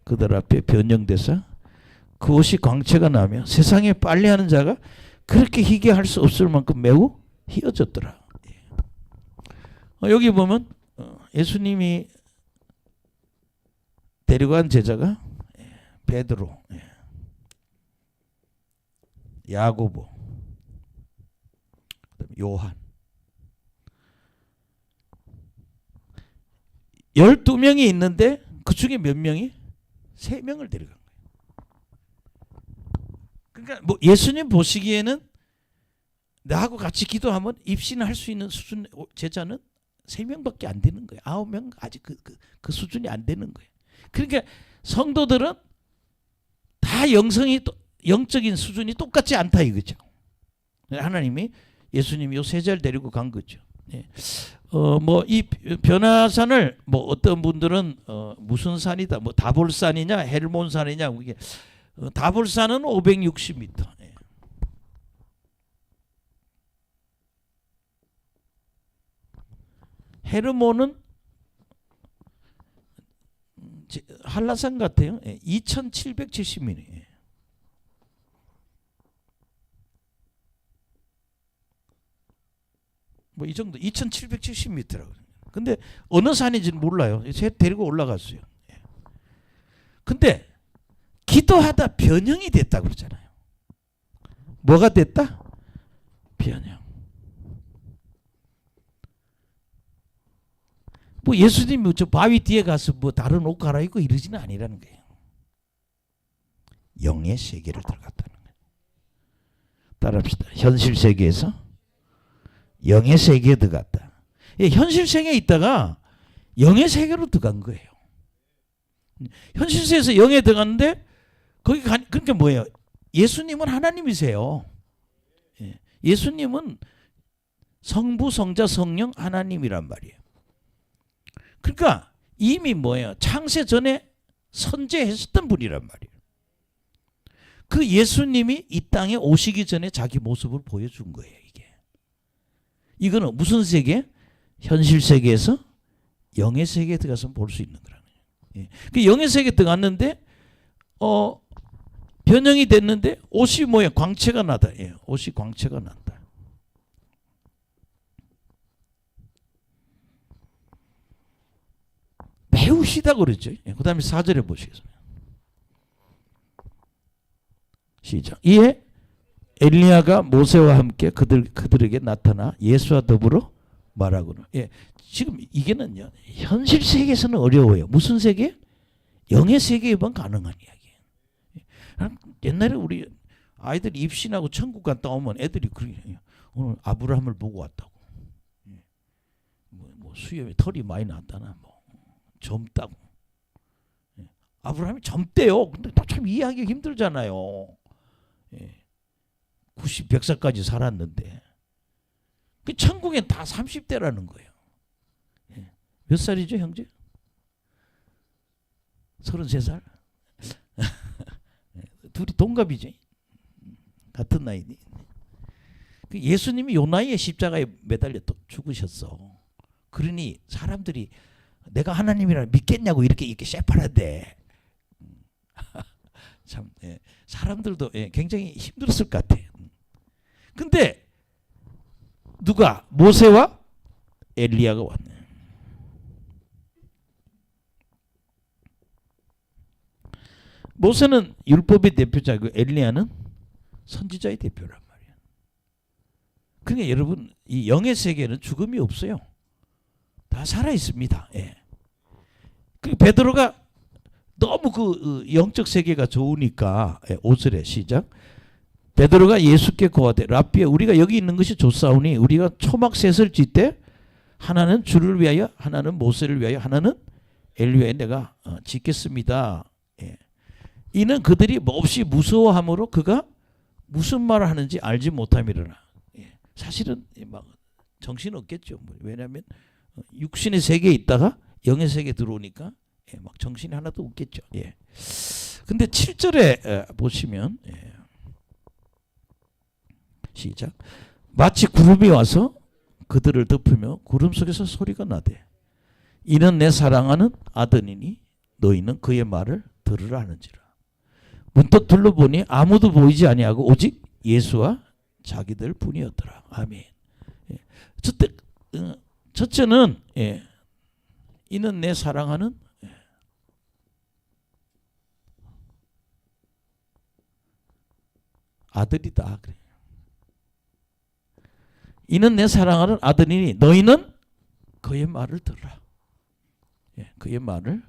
그들 앞에 변형되사 그 옷이 광채가 나며 세상에 빨래하는 자가 그렇게 희게 할 수 없을 만큼 매우 희어졌더라. 여기 보면 예수님이 데려간 제자가 베드로, 야고보, 요한 12명이 있는데 그 중에 몇 명이? 3명을 데려간 거예요. 그러니까 뭐 예수님 보시기에는 나하고 같이 기도하면 입신할 수 있는 수준 제자는 3명밖에 안 되는 거예요. 9명 아직 그 수준이 안 되는 거예요. 그러니까 성도들은 다 영적인 수준이 똑같지 않다 이거죠. 하나님이 예수님이 요 세자를 데리고 간 거죠. 예. 뭐 이 변화산을 뭐 어떤 분들은 무슨 산이다, 뭐 다볼산이냐, 헬몬산이냐, 이게 다볼산은 560m. 예. 헤르몬은 한라산 같아요. 2,770m. 뭐 이 정도 2,770m라고. 근데 어느 산인지는 몰라요. 새 데리고 올라갔어요. 근데 기도하다 변형이 됐다 그러잖아요. 뭐가 됐다? 변형. 뭐 예수님이 저 바위 뒤에 가서 뭐 다른 옷 갈아입고 이러지는 아니라는 거예요. 영의 세계를 들어갔다는 거예요. 따라합시다. 현실 세계에서 영의 세계에 들어갔다. 예, 현실 세계에 있다가 영의 세계로 들어간 거예요. 현실 세계에서 영에 들어갔는데 거기 그러니까 뭐예요? 예수님은 하나님이세요. 예, 예수님은 성부, 성자, 성령 하나님이란 말이에요. 그러니까 이미 뭐예요? 창세 전에 선재했었던 분이란 말이에요. 그 예수님이 이 땅에 오시기 전에 자기 모습을 보여준 거예요. 이거는 무슨 세계? 현실 세계에서 영의 세계에 들어가서 볼 수 있는 거라는 거예요. 예. 그 영의 세계에 들어갔는데 변형이 됐는데 옷이 뭐야? 광채가 나다. 예. 옷이 광채가 난다. 매우 시다 그랬죠. 예. 그 다음에 4절에 보시겠습니다. 시작. 이에 엘리야가 모세와 함께 그들에게 나타나 예수와 더불어 말하고는. 예, 지금 이게는요 현실 세계에서는 어려워요. 무슨 세계? 영의 세계에만 가능한 이야기예요. 옛날에 우리 아이들이 입신하고 천국 갔다 오면 애들이 오늘 아브라함을 보고 왔다고. 뭐 수염에 털이 많이 났다나 뭐 젊다고. 아브라함이 젊대요. 근데 참 이해하기 힘들잖아요. 90, 100살까지 살았는데 그 천국엔 다 30대라는 거예요. 몇 살이죠 형제? 33살? 둘이 동갑이죠. 같은 나이니. 예수님이 요 나이에 십자가에 매달려 죽으셨어. 그러니 사람들이 내가 하나님이라 믿겠냐고 이렇게 쎄파라대. 참 사람들도 굉장히 힘들었을 것 같아. 근데 누가? 모세와 엘리야가 왔네. 모세는 율법의 대표자고 엘리야는 선지자의 대표란 말이야. 그러니까 여러분 이 영의 세계는 죽음이 없어요. 다 살아 있습니다. 예. 그 베드로가 너무 그 영적 세계가 좋으니까 5절에 시작. 베드로가 예수께 고하되 랍비여 우리가 여기 있는 것이 좋사오니 우리가 초막셋을 짓되 하나는 주를 위하여 하나는 모세를 위하여 하나는 엘리야에 내가 짓겠습니다. 예. 이는 그들이 몹시 무서워함으로 그가 무슨 말을 하는지 알지 못함이로라. 예. 사실은 막 정신 없겠죠. 왜냐하면 육신의 세계에 있다가 영의 세계에 들어오니까 막 정신이 하나도 없겠죠. 예. 근데 7절에 보시면 시작. 마치 구름이 와서 그들을 덮으며 구름 속에서 소리가 나되 이는 내 사랑하는 아들이니 너희는 그의 말을 들으라 하는지라. 문득 둘러보니 아무도 보이지 아니하고 오직 예수와 자기들 뿐이었더라. 아멘. 첫째는 이는 내 사랑하는 아들이다. 그래. 이는 내 사랑하는 아들이니 너희는 그의 말을 들으라. 예, 그의 말을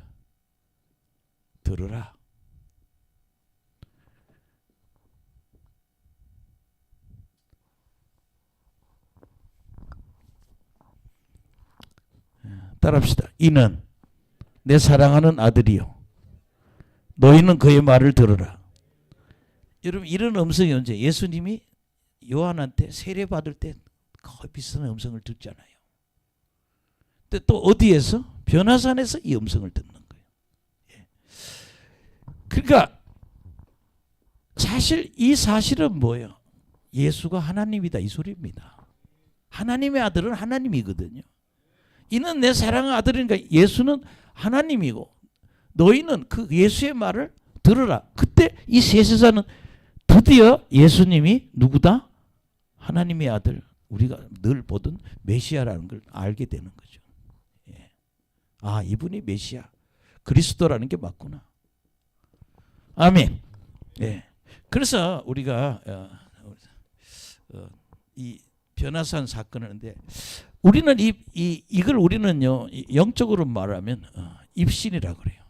들으라. 따라합시다. 이는 내 사랑하는 아들이요 너희는 그의 말을 들으라. 여러분 이런 음성이 언제? 예수님이 요한한테 세례 받을 때 거의 비슷한 음성을 듣잖아요. 근데 또 어디에서? 변화산에서 이 음성을 듣는 거예요. 예. 그러니까 사실 이 사실은 뭐예요? 예수가 하나님이다 이 소리입니다. 하나님의 아들은 하나님이거든요. 이는 내 사랑하는 아들이니까 예수는 하나님이고 너희는 그 예수의 말을 들으라. 그때 이 세세사는 드디어 예수님이 누구다? 하나님의 아들, 우리가 늘 보던 메시아라는 걸 알게 되는 거죠. 예. 아, 이분이 메시아, 그리스도라는 게 맞구나. 아멘. 예. 그래서 우리가 이 변화산 사건을 하는데 우리는 이걸 우리는요 영적으로 말하면 입신이라고 그래요.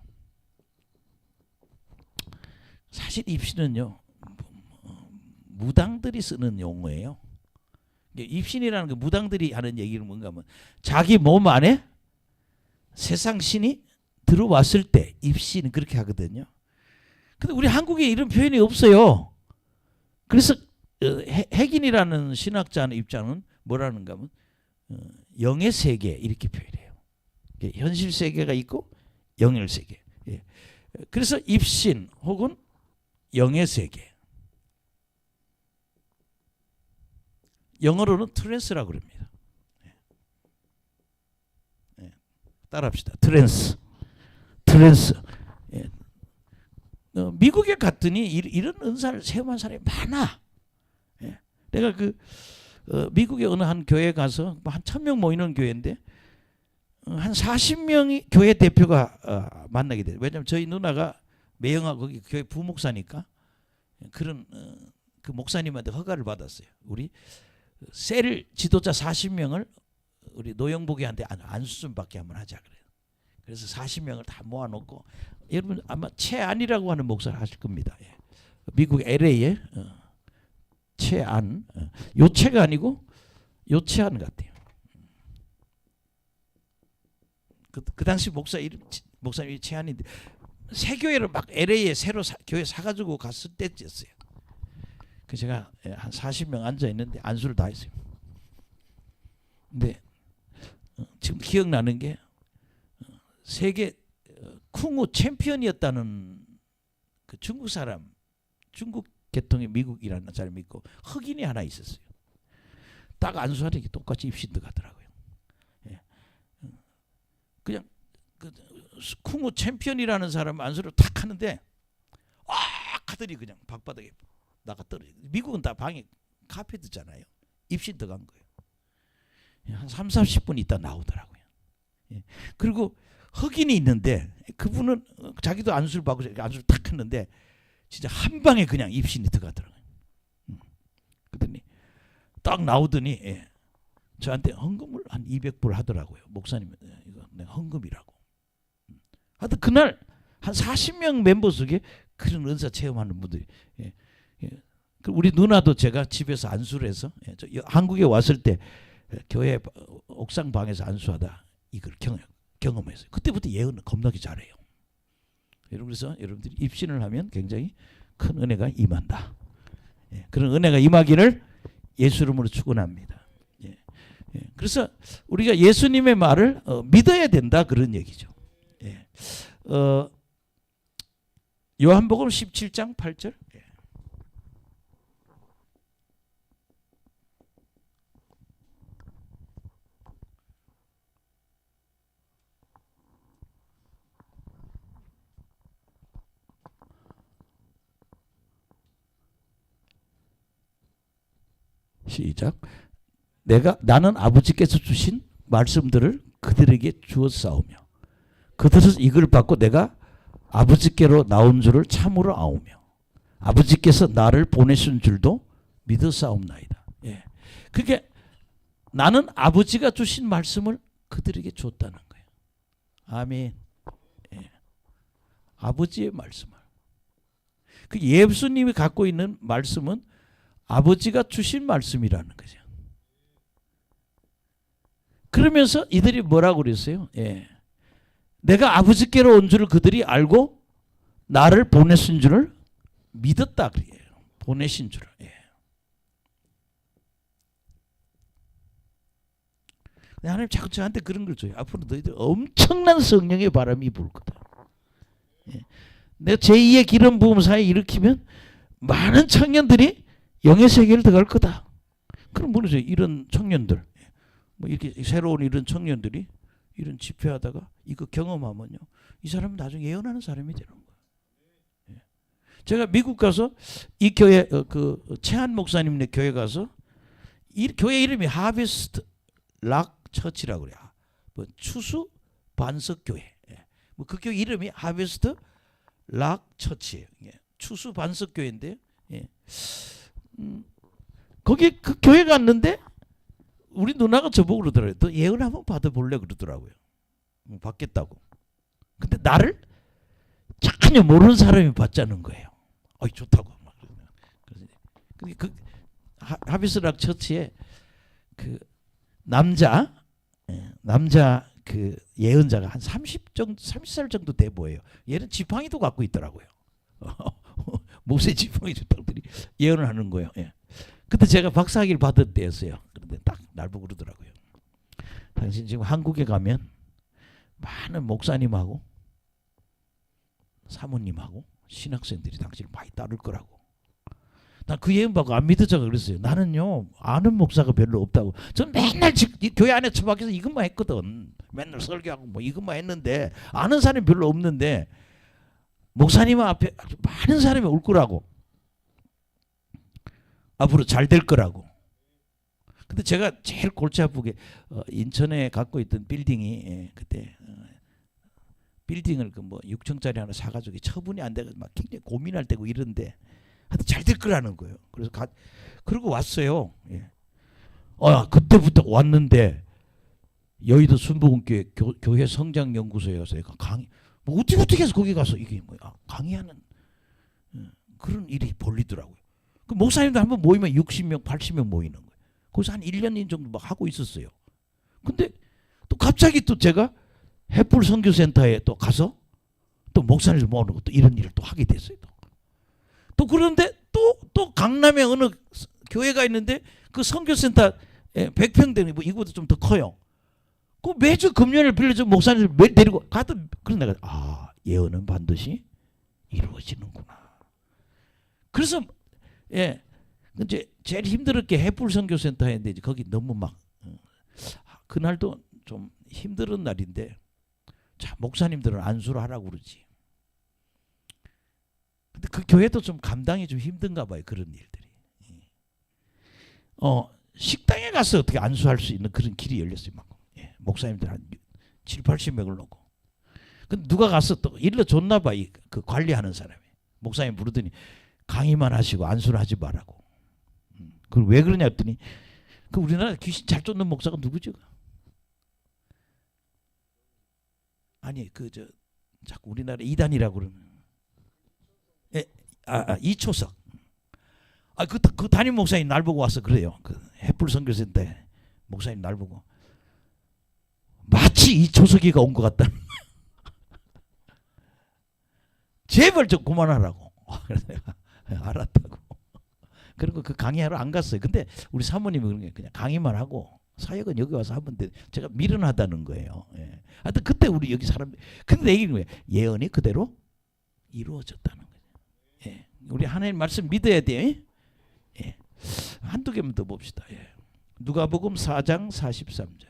사실 입신은요 무당들이 쓰는 용어예요. 입신이라는 게 무당들이 하는 얘기는 뭔가 하면 자기 몸 안에 세상 신이 들어왔을 때 입신은 그렇게 하거든요. 근데 우리 한국에 이런 표현이 없어요. 그래서 핵인이라는 신학자의 입장은 뭐라는가 하면 영의 세계 이렇게 표현해요. 현실 세계가 있고 영의 세계. 예. 그래서 입신 혹은 영의 세계. 영어로는 트랜스라고 그럽니다. 예. 따라합시다. 트랜스. 예. 미국에 갔더니 이런 은사를 체험한 사람이 많아. 예. 내가 미국의 어느 한 교회 가서 한 1,000명 모이는 교회인데 한 40명이 교회 대표가 만나게 돼요. 왜냐하면 저희 누나가 매영아 거기 교회 부목사니까 그런 그 목사님한테 허가를 받았어요. 우리 셀 지도자 40명을 우리 노영복이한테 안수순 받게 한번 하자 그래요. 그래서 40명을 다 모아놓고 여러분 아마 최안이라고 하는 목사를 하실 겁니다. 예. 미국 LA에 최안 요체가 아니고 요체안 같아요. 그 당시 목사님이 최안인데 새 교회를 막 LA에 새로 교회 사가지고 갔을 때였어요. 그 제가 한 40명 앉아 있는데 안수를 다 했어요. 근데 지금 기억나는 게 세계 쿵우 챔피언이었다는 그 중국 사람, 중국 계통의 미국이라는 사람이 있고 흑인이 하나 있었어요. 딱 안수하는 게 똑같이 입신 들어가더라고요. 예. 그냥 그 쿵우 챔피언이라는 사람 안수를 탁 하는데 하더니 그냥 방바닥에 나가 떨어져. 미국은 다 방에 카페트잖아요. 입신 들어간 거예요. 한 30-40분 있다 나오더라고요. 예. 그리고 흑인이 있는데 그분은 자기도 안수를 받고 안수를 탁 했는데 진짜 한 방에 그냥 입신이 들어가더라고요. 그랬더니 딱 나오더니 저한테 헌금을 한 200불 하더라고요. 목사님 이거 내가 헌금이라고. 하여튼 그날 한 40명 멤버 속에 그런 은사 체험하는 분들이 우리 누나도 제가 집에서 안수를 해서 한국에 왔을 때 교회 옥상 방에서 안수하다 이걸 경험했어요. 그때부터 예언을 겁나게 잘해요. 그래서 여러분들이 입신을 하면 굉장히 큰 은혜가 임한다. 그런 은혜가 임하기를 예수 이름으로 축원합니다. 그래서 우리가 예수님의 말을 믿어야 된다 그런 얘기죠. 요한복음 17장 8절. 시작. 나는 아버지께서 주신 말씀들을 그들에게 주었사오며 그들은 이걸 받고 내가 아버지께로 나온 줄을 참으로 아오며 아버지께서 나를 보내신 줄도 믿었사옵나이다. 예. 그게 나는 아버지가 주신 말씀을 그들에게 줬다는 거예요. 아멘. 예. 아버지의 말씀을. 그 예수님이 갖고 있는 말씀은 아버지가 주신 말씀이라는 거죠. 그러면서 이들이 뭐라고 그랬어요? 내가 아버지께로 온 줄을 그들이 알고 나를 보내신 줄을 믿었다 그래요. 보내신 줄을. 하나님 자꾸 저한테 그런 걸 줘요. 앞으로 너희들 엄청난 성령의 바람이 불 거다. 내가 제2의 기름 부음 사에 일으키면 많은 청년들이 영의 세계를 들어갈 거다. 그럼 모르세요. 이런 청년들, 뭐 이렇게 새로운 이런 청년들이 이런 집회하다가 이거 경험하면요, 이 사람은 나중에 예언하는 사람이 되는 거예요. 제가 미국 가서 이 교회 그 최한 목사님네 교회 가서 이 교회 이름이 하베스트 락 처치라고 그래요. 뭐 추수 반석 교회. 뭐 그 교회 이름이 하베스트 락 처치예요. 예. 추수 반석 교회인데요. 예. 거기 그 교회 갔는데 우리 누나가 저보고 그러더라고요. 너 예언 한번 받아볼래 그러더라고요. 받겠다고. 근데 나를 전혀 모르는 사람이 받자는 거예요. 어이 좋다고. 그 하비스락 처치에 그 남자 그 예언자가 한 30살 정도 돼 보여요. 얘는 지팡이도 갖고 있더라고요. 모세 지팡이 주탁들이 예언을 하는 거예요. 예. 그때 제가 박사학위를 받을 때였어요. 그런데 딱 날 보고 그러더라고요. 당신 지금 한국에 가면 많은 목사님하고 사모님하고 신학생들이 당신을 많이 따를 거라고. 난 그 예언 받고 안 믿었다고 그랬어요. 나는요 아는 목사가 별로 없다고. 전 맨날 교회 안에 처박혀서 이것만 했거든. 맨날 설교하고 뭐 이것만 했는데 아는 사람이 별로 없는데 목사님 앞에 많은 사람이 올 거라고. 앞으로 잘 될 거라고. 근데 제가 제일 골치 아프게 인천에 갖고 있던 빌딩이 그때 빌딩을 그 뭐 6층짜리 하나 사가지고 처분이 안 돼서 막 굉장히 고민할 때고 이런데 하여튼 잘 될 거라는 거예요. 그래서 그러고 왔어요. 예. 그때부터 왔는데 여의도 순복음교회 교회 성장연구소에 가서 강의 뭐 어떻게 해서 거기 가서 이게 뭐야 강의하는 그런 일이 벌리더라고요. 그 목사님들 한번 모이면 60명 80명 모이는 거예요. 거기서 한 1년 정도 막 하고 있었어요. 근데 또 갑자기 또 제가 햇불 선교센터에 또 가서 또 목사님들 모으는 것도 이런 일을 또 하게 됐어요. 또 그런데 또 강남에 어느 교회가 있는데 그 선교센터 100평대는 뭐 이거보다 좀 더 커요. 그 매주 금요일 빌려줘 목사님들 데리고 가도 그런 내가 예언은 반드시 이루어지는구나. 그래서 예 이제 제일 힘들었게 햇불 선교센터인데 거기 너무 막 그날도 좀 힘든 날인데 자 목사님들은 안수를 하라고 그러지. 근데 그 교회도 좀 감당이 좀 힘든가 봐요. 그런 일들이. 식당에 가서 어떻게 안수할 수 있는 그런 길이 열렸어요. 막. 예, 목사님들 한 7, 80명을 놓고. 근데 누가 가서 또 일러 줬나 봐. 그 관리하는 사람이. 목사님 부르더니 강의만 하시고 안수를 하지 말라고. 그걸 왜 그러냐 했더니 그 우리나라 귀신 잘 쫓는 목사가 누구죠? 아니 자꾸 우리나라 이단이라고 그러면 이초석. 그 담임 목사님 날 보고 와서 그래요. 그 햇불 선교센터에 목사님 날 보고 마치 이초석이가 온 것 같다. 제발 좀 그만하라고. 그래서 내가 알았다고. 그리고 그 강의하러 안 갔어요. 근데 우리 사모님이 그런 게 그냥 강의만 하고 사역은 여기 와서 하면 돼. 제가 미련하다는 거예요. 예. 하여튼 그때 우리 여기 사람 근데 얘기는 거예요. 예언이 그대로 이루어졌다는 거예요. 예. 우리 하나님 말씀 믿어야 돼요. 예. 한두 개만 더 봅시다. 예. 누가복음 4장 43절.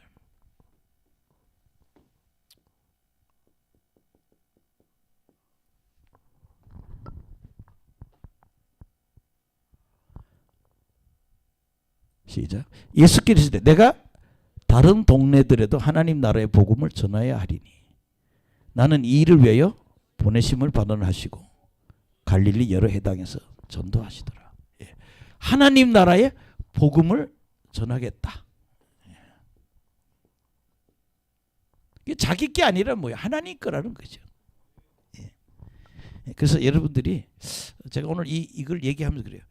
시작. 예수께서 이르시되 내가 다른 동네들에도 하나님 나라의 복음을 전하여야 하리니 나는 이 일을 위하여 보내심을 받아하시고 갈릴리 여러 해당에서 전도하시더라. 예. 하나님 나라의 복음을 전하겠다. 이게 자기 게 아니라 뭐야 하나님 거라는 거죠. 예. 그래서 여러분들이 제가 오늘 이걸 얘기하면서 그래요.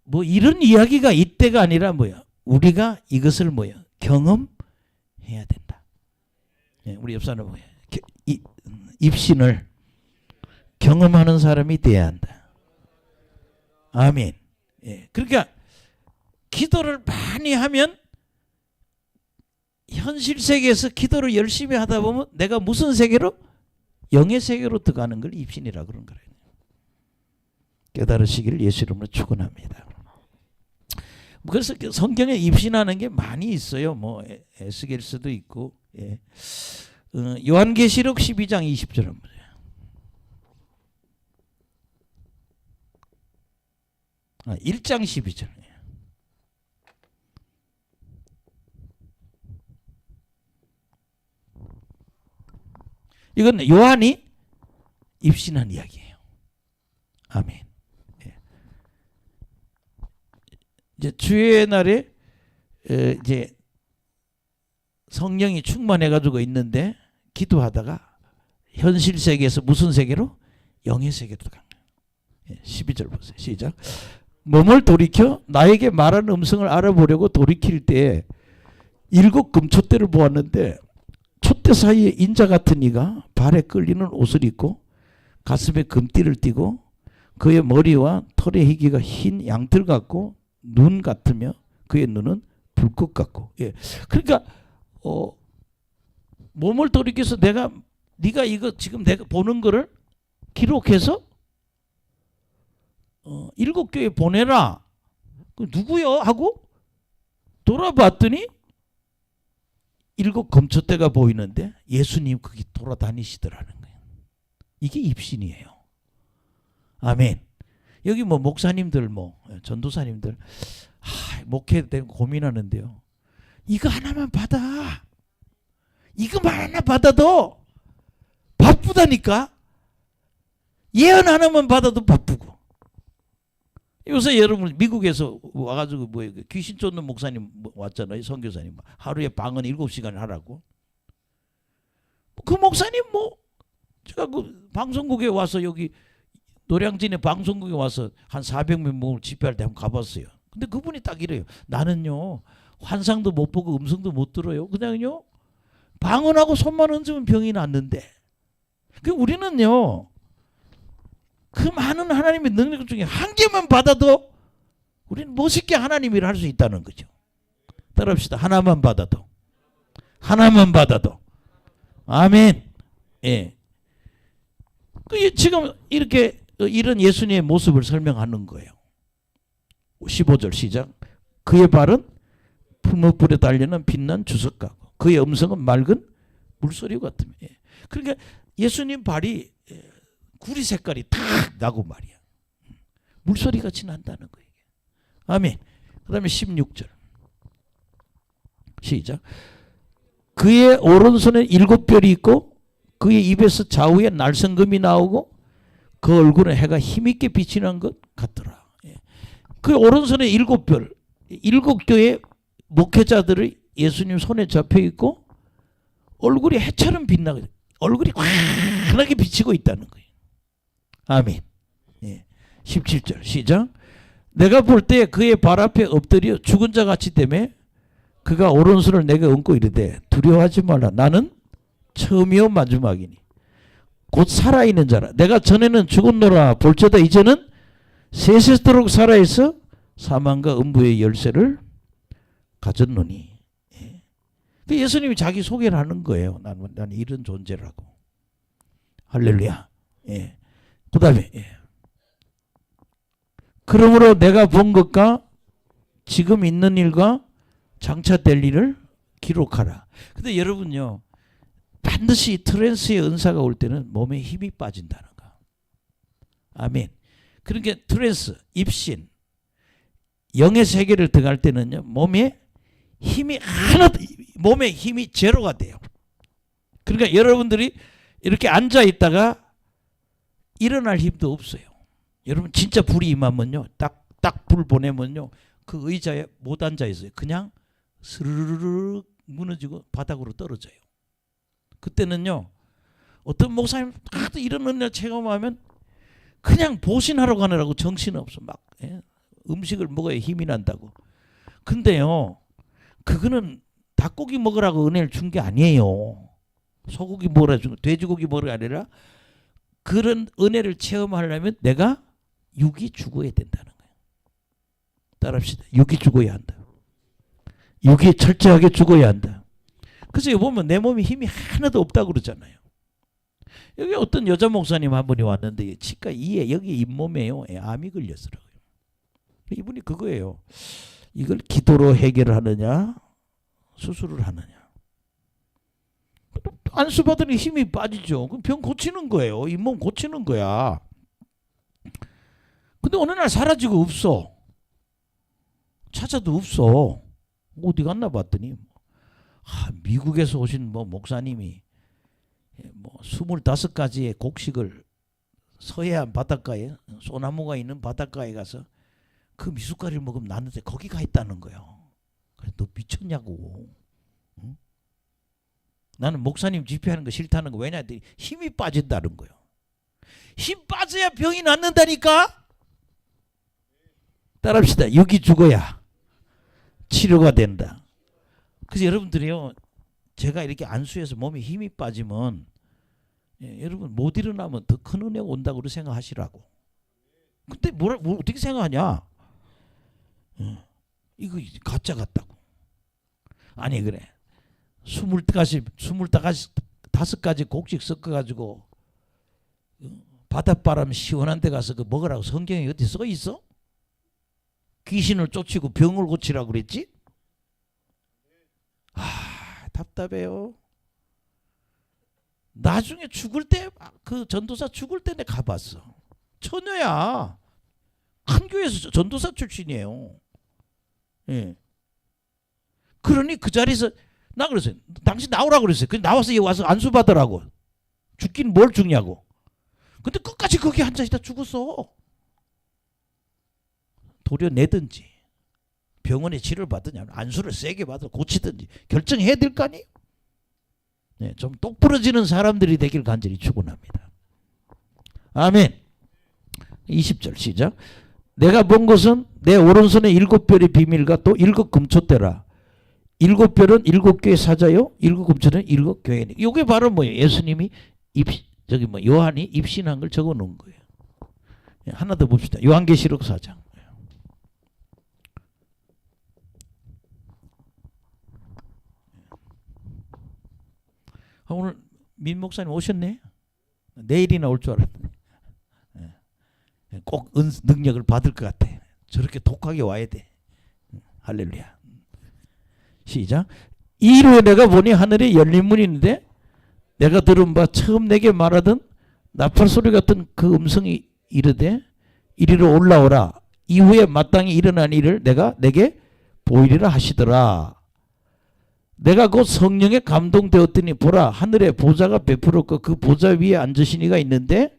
뭐 이런 이야기가 이때가 아니라 뭐야 우리가 이것을 뭐야 경험해야 된다. 예, 우리 옆 사람 뭐야 입신을 경험하는 사람이 돼야 한다. 아멘. 예, 그러니까 기도를 많이 하면 현실 세계에서 기도를 열심히 하다 보면 내가 무슨 세계로 영의 세계로 들어가는 걸 입신이라 그런 거예요. 깨달으시기를 예수 이름으로 축원합니다. 그래서 성경에 입신하는 게 많이 있어요. 뭐 에스겔서도 있고. 예. 요한계시록 12장 20절 한번 보세요. 아, 1장 12절. 이건 요한이 입신한 이야기예요. 아멘. 예. 이제 주의 날에 이제 성령이 충만해가지고 있는데 기도하다가 현실 세계에서 무슨 세계로? 영의 세계로 간 거예요. 12절 보세요. 시작. 몸을 돌이켜 나에게 말하는 음성을 알아보려고 돌이킬 때 7 금촛대를 보았는데 촛대 사이에 인자 같은 이가 발에 끌리는 옷을 입고 가슴에 금띠를 띠고 그의 머리와 털의 희기가 흰 양털 같고 눈 같으며 그의 눈은 불꽃 같고. 예. 그러니까 몸을 돌이켜서 네가 이거 지금 내가 보는 거를 기록해서 7교회 보내라. 누구요? 하고 돌아봤더니 7 검초대가 보이는데 예수님 거기 돌아다니시더라는 거예요. 이게 입신이에요. 아멘. 여기 뭐 목사님들 전도사님들 목회 때문에 고민하는데요. 이거 하나만 받아. 이거만 하나 받아도 바쁘다니까. 예언 하나만 받아도 바쁘고. 요새 여러분 미국에서 와가지고 귀신 쫓는 목사님 왔잖아요. 선교사님. 하루에 방언 7시간 하라고. 그 목사님 제가 그 방송국에 와서 여기 노량진의 방송국에 와서 한 400명 모을 집회할 때 한번 가봤어요. 근데 그분이 딱 이래요. 나는요 환상도 못 보고 음성도 못 들어요. 그냥요 방언하고 손만 얹으면 병이 낫는데. 우리는요 그 많은 하나님의 능력 중에 한 개만 받아도 우리는 멋있게 하나님 일을 할 수 있다는 거죠. 따라합시다. 하나만 받아도. 아멘. 예. 지금 이렇게 이런 예수님의 모습을 설명하는 거예요. 15절 시작. 그의 발은 풀무불에 달리는 빛난 주석 같고 그의 음성은 맑은 물소리 같으며. 예. 그러니까 예수님 발이 구리 색깔이 탁 나고 말이야. 물소리 같이 난다는 거예요. 아멘. 그 다음에 16절 시작. 그의 오른손에 7별이 있고 그의 입에서 좌우에 날성금이 나오고 그 얼굴은 해가 힘있게 비치는 것 같더라. 그 오른손에 7별 7교회 목회자들이 예수님 손에 잡혀 있고 얼굴이 해처럼 빛나고 얼굴이 환하게 비치고 있다는 거예요. 아멘. 17절 시작. 내가 볼 때 그의 발 앞에 엎드려 죽은 자 같이 되매 그가 오른손을 내게 얹고 이르되 두려워하지 말라. 나는 처음이요 마지막이니 곧 살아있는 자라. 내가 전에는 죽었노라 볼지어다 이제는 세세토록 살아있어 사망과 음부의 열쇠를 가졌노니. 예수님이 자기 소개를 하는 거예요. 나는 이런 존재라고. 할렐루야. 그 다음에 그러므로 내가 본 것과 지금 있는 일과 장차 될 일을 기록하라. 근데 여러분요 반드시 트랜스의 은사가 올 때는 몸에 힘이 빠진다는 거. 아멘. 그러니까 트랜스, 입신, 영의 세계를 들어갈 때는요 몸에 힘이 몸에 힘이 제로가 돼요. 그러니까 여러분들이 이렇게 앉아 있다가 일어날 힘도 없어요. 여러분 진짜 불이 임하면요 딱 불 보내면요 그 의자에 못 앉아 있어요. 그냥 스르르르 무너지고 바닥으로 떨어져요. 그때는요 어떤 목사님 하도 이런 은혜를 체험하면 그냥 보신하러 가느라고 정신없어. 막 음식을 먹어야 힘이 난다고. 근데요 그거는 닭고기 먹으라고 은혜를 준 게 아니에요. 소고기 먹으라 준 거, 돼지고기 먹으라 아니라 그런 은혜를 체험하려면 내가 육이 죽어야 된다는 거예요. 따라합시다. 육이 죽어야 한다. 육이 철저하게 죽어야 한다. 그래서 여기 보면 내 몸에 힘이 하나도 없다고 그러잖아요. 여기 어떤 여자 목사님 한 분이 왔는데 치과 2에 여기 잇몸에요 암이 걸렸더라고요. 이분이 그거예요. 이걸 기도로 해결하느냐 수술을 하느냐. 안수 받으니 힘이 빠지죠. 그럼 병 고치는 거예요. 잇몸 고치는 거야. 근데 어느 날 사라지고 없어. 찾아도 없어. 어디 갔나 봤더니 미국에서 오신 목사님이 25가지의 곡식을 서해안 바닷가에 소나무가 있는 바닷가에 가서 그 미숫가루를 먹으면 낫는데 거기 가 있다는 거예요. 그래서 너 미쳤냐고. 응? 나는 목사님 집회하는 거 싫다는 거. 왜냐? 힘이 빠진다는 거예요. 힘 빠져야 병이 낫는다니까. 따라합시다. 여기 죽어야 치료가 된다. 그래서 여러분들이요, 제가 이렇게 안수해서 몸에 힘이 빠지면 여러분 못 일어나면 더 큰 은혜가 온다고 생각하시라고. 근데 뭘 어떻게 생각하냐? 이거 가짜 같다고. 아니 그래. 25가지 곡식 섞어가지고 바닷바람 시원한 데 가서 그 먹으라고 성경에 어디 써 있어? 귀신을 쫓이고 병을 고치라고 그랬지? 답답해요. 나중에 죽을 때 그 전도사 죽을 때 내가 가봤어. 처녀야. 큰 교회에서 전도사 출신이에요. 예. 그러니 그 자리에서 나 그랬어요. 당신 나오라고 그랬어요. 그 나와서 여기 와서 안수 받으라고. 죽긴 뭘 죽냐고. 근데 끝까지 거기 앉아 있다 죽었어. 도려 내든지 병원에 치료를 받느냐, 안수를 세게 받아 고치든지 결정해야 될 거 아니에요. 네, 좀 똑부러지는 사람들이 되길 간절히 축원합니다. 아멘. 20절 시작. 내가 본 것은 내 오른손에 7별의 비밀과 또 7금초대라. 7별은 7개의 사자요, 7금초대는 7교회니. 이게 바로 뭐예요? 예수님이 요한이 입신한 걸 적어 놓은 거예요. 하나 더 봅시다. 요한계시록 4장. 오늘 민 목사님 오셨네. 내일이나 올 줄 알았는데 꼭 능력을 받을 것 같아. 저렇게 독하게 와야 돼. 할렐루야. 시작. 이후에 내가 보니 하늘에 열린 문이 있는데 내가 들은 바 처음 내게 말하던 나팔 소리 같은 그 음성이 이르되 이리로 올라오라. 이후에 마땅히 일어난 일을 내가 내게 보이리라 하시더라. 내가 곧 성령에 감동되었더니 보라, 하늘에 보좌가 베풀었고 그 보좌 위에 앉으신 이가 있는데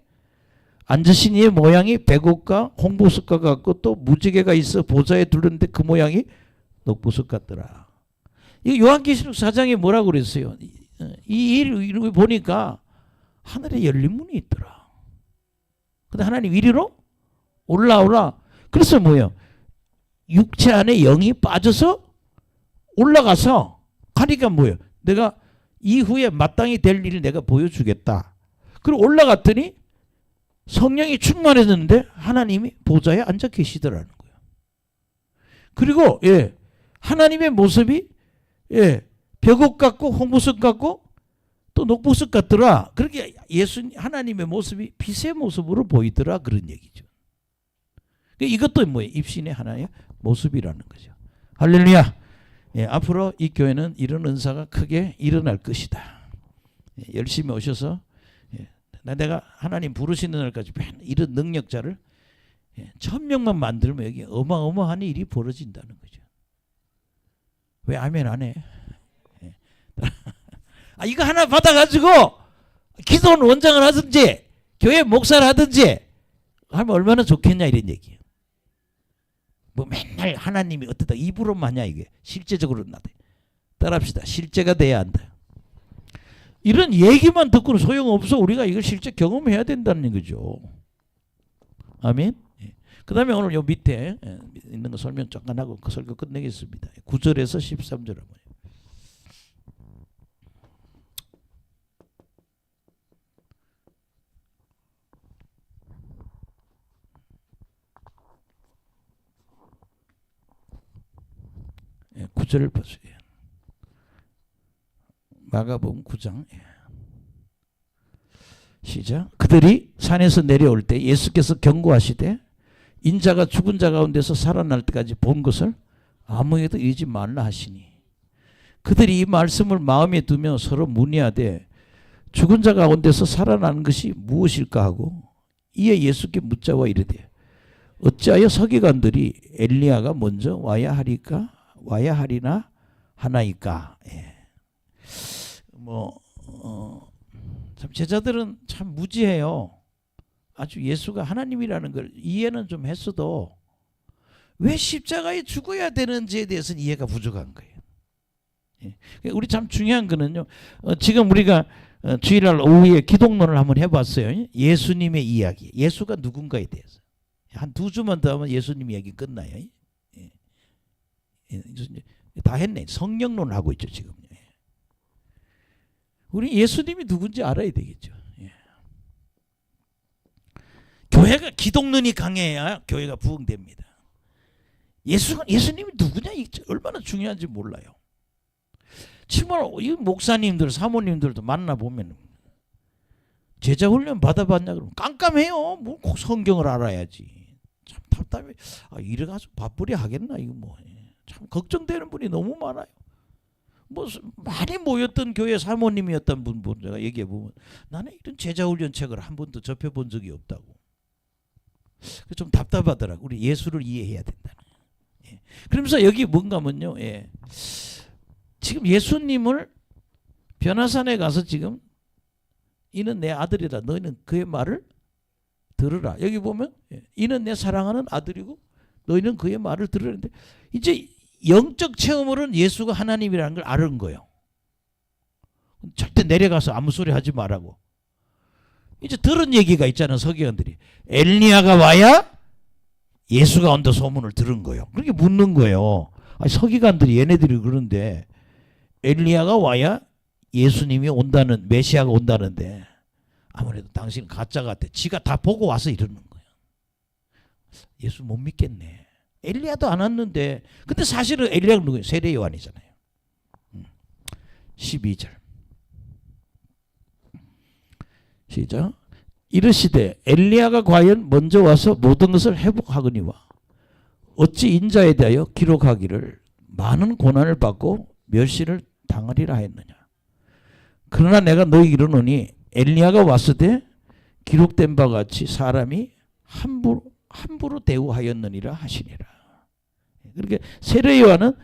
앉으신 이의 모양이 백옥과 홍보석과 같고 또 무지개가 있어 보좌에 둘렀는데 그 모양이 녹보석 같더라. 이 요한계시록 4장에 뭐라고 그랬어요? 이 일을 보니까 하늘에 열린 문이 있더라. 근데 하나님 이리로 올라오라. 그래서 뭐예요? 육체 안에 영이 빠져서 올라가서 하니까 뭐예요? 내가 이후에 마땅히 될 일을 내가 보여주겠다. 그리고 올라갔더니 성령이 충만해졌는데 하나님이 보좌에 앉아 계시더라는 거예요. 그리고 하나님의 모습이 벽옥 같고 홍보석 같고 또 녹보석 같더라. 그렇게 하나님의 모습이 빛의 모습으로 보이더라, 그런 얘기죠. 이것도 뭐예요? 입신의 하나의 모습이라는 거죠. 할렐루야. 앞으로 이 교회는 이런 은사가 크게 일어날 것이다. 열심히 오셔서 내가 하나님 부르시는 날까지 이런 능력자를 1000명만 만들면 여기 어마어마한 일이 벌어진다는 거죠. 왜 아멘 안 해? 이거 하나 받아가지고 기도원 원장을 하든지 교회 목사를 하든지 하면 얼마나 좋겠냐, 이런 얘기예요. 뭐 맨날 하나님이 어떻다 입으로만 하냐, 이게 실제적으로는 나대. 따라합시다. 실제가 돼야 한다. 이런 얘기만 듣고는 소용없어. 우리가 이걸 실제 경험해야 된다는 거죠. 아멘. 그 다음에 오늘 요 밑에 있는 거 설명 잠깐 하고 그 설교 끝내겠습니다. 9절에서 13절 한번. 9절을 보세요. 마가복음 9장. 시작. 그들이 산에서 내려올 때 예수께서 경고하시되 인자가 죽은 자 가운데서 살아날 때까지 본 것을 아무에게도 이르지 말라 하시니 그들이 이 말씀을 마음에 두며 서로 문의하되 죽은 자 가운데서 살아나는 것이 무엇일까 하고 이에 예수께 묻자와 이르되 어찌하여 서기관들이 엘리야가 먼저 와야 하리나 하나이까. 참 제자들은 참 무지해요. 아주 예수가 하나님이라는 걸 이해는 좀 했어도 왜 십자가에 죽어야 되는지에 대해서는 이해가 부족한 거예요. 우리 참 중요한 거는요. 지금 우리가 주일날 오후에 기독론을 한번 해봤어요. 예수님의 이야기, 예수가 누군가에 대해서 한 2주만 더 하면 예수님 이야기 끝나요. 다 했네. 성령론 하고 있죠 지금. 우리 예수님이 누군지 알아야 되겠죠. 교회가 기독론이 강해야 교회가 부흥됩니다. 예수님이 누구냐 이게 얼마나 중요한지 몰라요. 정말 이 목사님들 사모님들도 만나보면 제자훈련 받아봤냐 그러면 깜깜해요. 뭐 꼭 성경을 알아야지. 참 답답해. 이래가지고 밥벌이 하겠나 이거 뭐. 참 걱정되는 분이 너무 많아요. 뭐 많이 모였던 교회 사모님이었던 분 제가 얘기해 보면 나는 이런 제자훈련 책을 한 번도 접해본 적이 없다고. 좀 답답하더라고. 우리 예수를 이해해야 된다. 그러면서 여기 뭔가면요. 지금 예수님을 변화산에 가서 지금 이는 내 아들이라 너희는 그의 말을 들으라. 여기 보면 이는 내 사랑하는 아들이고 너희는 그의 말을 들으는데 이제 영적 체험으로는 예수가 하나님이라는 걸 아는 거예요. 절대 내려가서 아무 소리 하지 말라고. 이제 들은 얘기가 있잖아요. 서기관들이 엘리야가 와야 예수가 온다 소문을 들은 거예요. 그렇게 묻는 거예요. 서기관들이 얘네들이 그러는데 엘리야가 와야 예수님이 온다는 메시아가 온다는데 아무래도 당신은 가짜 같아. 지가 다 보고 와서 이러는 거예요. 예수 못 믿겠네. 엘리야도 안 왔는데 근데 사실은 엘리야가 누구예요? 세례 요한이잖아요. 12절 시작. 이르시되 엘리야가 과연 먼저 와서 모든 것을 회복하거니와 어찌 인자에 대하여 기록하기를 많은 고난을 받고 멸시를 당하리라 했느냐. 그러나 내가 너희 이르노니 엘리야가 왔을 때 기록된 바 같이 사람이 함부로 대우하였느니라 하시니라. 그렇게 세례 요한은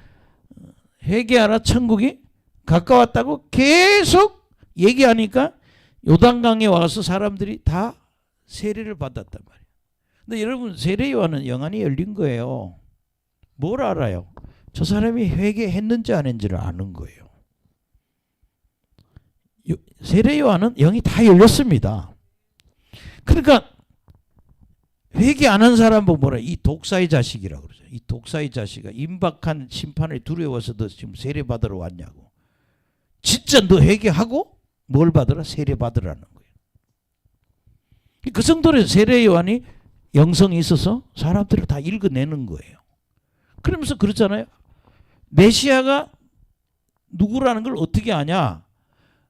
회개하라 천국이 가까웠다고 계속 얘기하니까 요단강에 와서 사람들이 다 세례를 받았단 말이에요. 근데 여러분 세례 요한은 영안이 열린 거예요. 뭘 알아요? 저 사람이 회개했는지 안 했는지를 아는 거예요. 세례 요한은 영이 다 열렸습니다. 그러니까 회개 안 한 사람 보고 뭐라 이 독사의 자식이라고 그러죠. 이 독사의 자식아 임박한 심판을 두려워서 너 지금 세례 받으러 왔냐고. 진짜 너 회개하고 뭘 받으라? 세례 받으라는 거예요. 그 정도로 세례 요한이 영성이 있어서 사람들을 다 읽어내는 거예요. 그러면서 그렇잖아요. 메시아가 누구라는 걸 어떻게 아냐?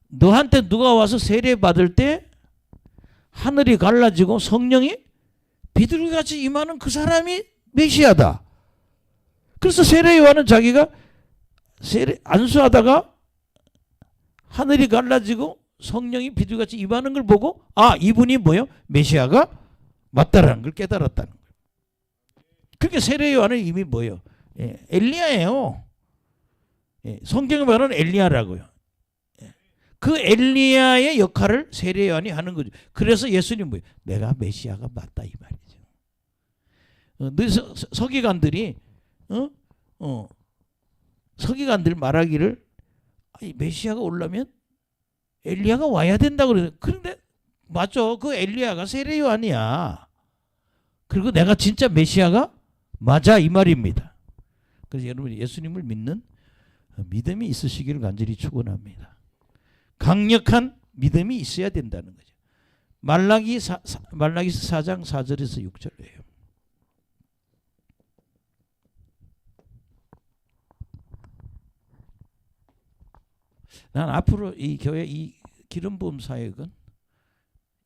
너한테 누가 와서 세례 받을 때 하늘이 갈라지고 성령이 비둘기같이 임하는 그 사람이 메시아다. 그래서 세례 요한은 자기가 세례 안수하다가 하늘이 갈라지고 성령이 비둘기같이 임하는 걸 보고 이분이 뭐예요? 메시아가 맞다라는 걸 깨달았다는 거예요. 그렇게 세례 요한은 이미 뭐예요? 엘리야예요. 성경에 말하는 엘리야라고요. 그 엘리야의 역할을 세례 요한이 하는 거죠. 그래서 예수님 뭐예요? 내가 메시아가 맞다 이 말이죠. 서기관들이 서기관들 말하기를 메시아가 오려면 엘리야가 와야 된다고 그래요. 그런데 맞죠. 그 엘리야가 세례 요한이야. 그리고 내가 진짜 메시아가 맞아 이 말입니다. 그래서 여러분이 예수님을 믿는 믿음이 있으시기를 간절히 축원합니다. 강력한 믿음이 있어야 된다는 거죠. 말라기서 4장 4절에서 6절이에요. 난 앞으로 이 교회 이 기름 부음 사역은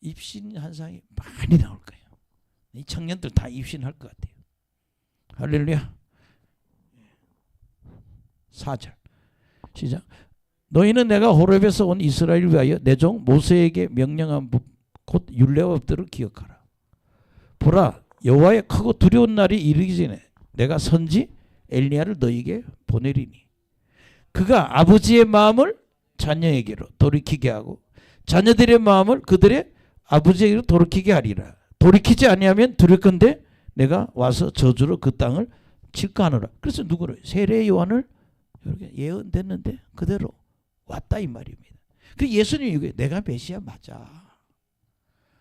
입신 현상이 많이 나올 거예요. 이 청년들 다 입신할 것 같아요. 할렐루야. 4절 시작. 너희는 내가 호렙에서 온 이스라엘을 위하여 내 종 모세에게 명령한 곧 율례법들을 기억하라. 보라 여호와의 크고 두려운 날이 이르기 전에 내가 선지 엘리야를 너희에게 보내리니 그가 아버지의 마음을 자녀에게로 돌이키게 하고 자녀들의 마음을 그들의 아버지에게로 돌이키게 하리라. 돌이키지 아니하면 두렵건대 내가 와서 저주로 그 땅을 칠까 하노라. 그래서 누구를? 세례 요한을 이렇게 예언됐는데 그대로 왔다 이 말입니다. 그 예수님이 이게 내가 메시아 맞아.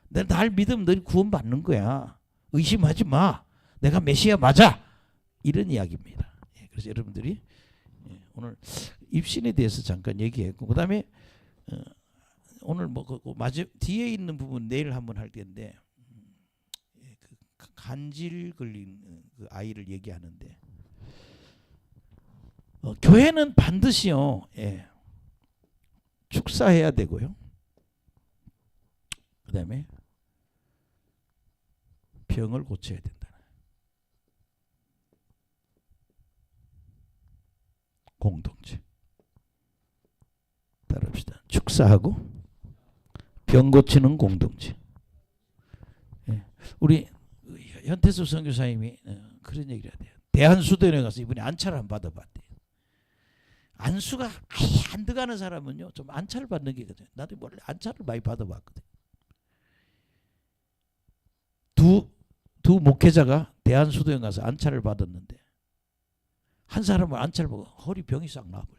날 믿으면 너희 구원받는 거야. 의심하지 마. 내가 메시아 맞아. 이런 이야기입니다. 그래서 여러분들이 오늘 입신에 대해서 잠깐 얘기했고, 그 다음에 오늘 뭐 뒤에 있는 부분 내일 한번 할 텐데, 그 간질 걸린 그 아이를 얘기하는데, 교회는 반드시요, 축사해야 되고요. 그 다음에 병을 고쳐야 된다. 공동체. 따라합시다. 축사하고 병 고치는 공동체. 우리 현태수 선교사님이 그런 얘기를 해야 돼요. 대한수도원에 가서 이분이 안차를 안 받아봤대요. 안수가 아예 안 들어가는 사람은요, 좀 안차를 받는 게 있거든요. 나도 원래 안차를 많이 받아봤거든. 두 목회자가 대한수도원 가서 안차를 받았는데, 한 사람은 안차를 보고 허리 병이 싹 나버려.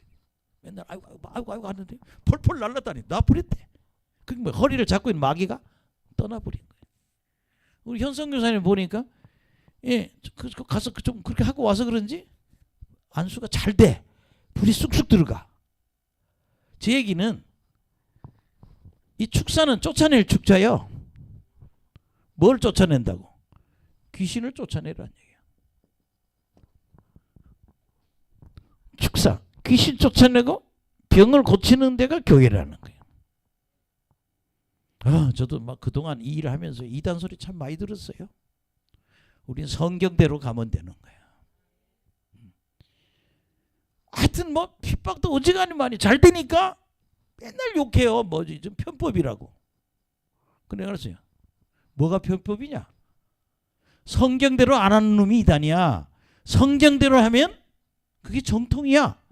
맨날 아이고 하는데 펄펄 날랐다니 나버렸대. 그게 뭐 허리를 잡고 있는 마귀가 떠나버린 거예요. 우리 현성 교사님 보니까 가서 좀 그렇게 하고 와서 그런지 안수가 잘 돼. 불이 쑥쑥 들어가. 제 얘기는 이 축사는 쫓아낼 축자요. 뭘 쫓아낸다고? 귀신을 쫓아내라는 얘기야. 축사, 귀신 쫓아내고 병을 고치는 데가 교회라는 거예요. 저도 막 그동안 이 일을 하면서 이단 소리 참 많이 들었어요. 우린 성경대로 가면 되는 거야. 하여튼 뭐 핍박도 어지간히 많이 잘 되니까 맨날 욕해요. 뭐지 좀 편법이라고. 그래 알았어요. 뭐가 편법이냐? 성경대로 안 하는 놈이 이단이야. 성경대로 하면 그게 정통이야.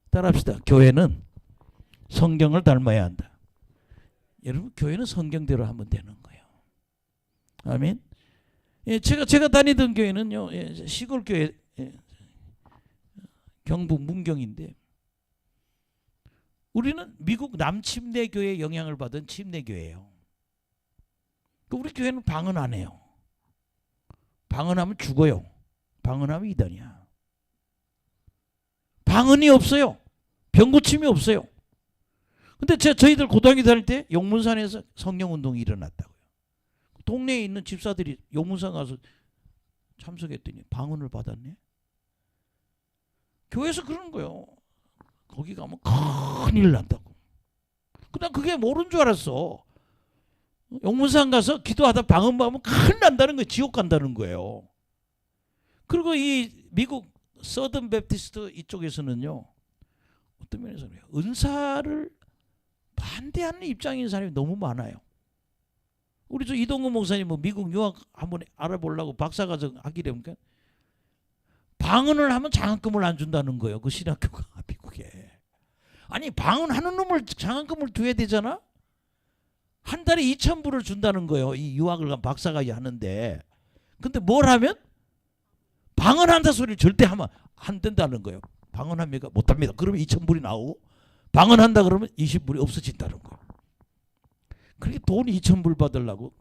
따라합시다. 교회는 성경을 닮아야 한다. 여러분 교회는 성경대로 하면 되는 거예요. 아멘. 제가 다니던 교회는요, 시골 교회, 경북 문경인데, 우리는 미국 남침대 교회 영향을 받은 침례 교회예요. 우리 교회는 방언 안 해요. 방언하면 죽어요. 방언하면 이단이야. 방언이 없어요. 병고침이 없어요. 근데 저희들 고등학교 다닐 때 용문산에서 성령운동이 일어났다고요. 동네에 있는 집사들이 용문산 가서 참석했더니 방언을 받았네. 교회에서 그러는 거예요. 거기 가면 큰일 난다고. 난 그게 모르는 줄 알았어. 용문산 가서 기도하다 방언 받으면 큰일 난다는 거예요. 지옥 간다는 거예요. 그리고 이 미국 서든 베프티스트 이쪽에서는요, 어떤 면에서는 은사를 반대하는 입장인 사람이 너무 많아요. 우리 저 이동근 목사님 뭐 미국 유학 한번 알아보려고 박사과정 하기로 하니까 방언을 하면 장학금을 안 준다는 거예요. 그 신학교가 미국에. 아니 방언하는 놈을 장학금을 줘야 되잖아. 한 달에 2,000불을 준다는 거예요. 이 유학을 간 박사까지 하는데. 근데 뭘 하면? 방언한다 소리를 절대 하면 안 된다는 거예요. 방언합니까? 못합니다. 그러면 2,000불이 나오고, 방언한다 그러면 20불이 없어진다는 거예요. 그렇게 돈 2,000불 받으려고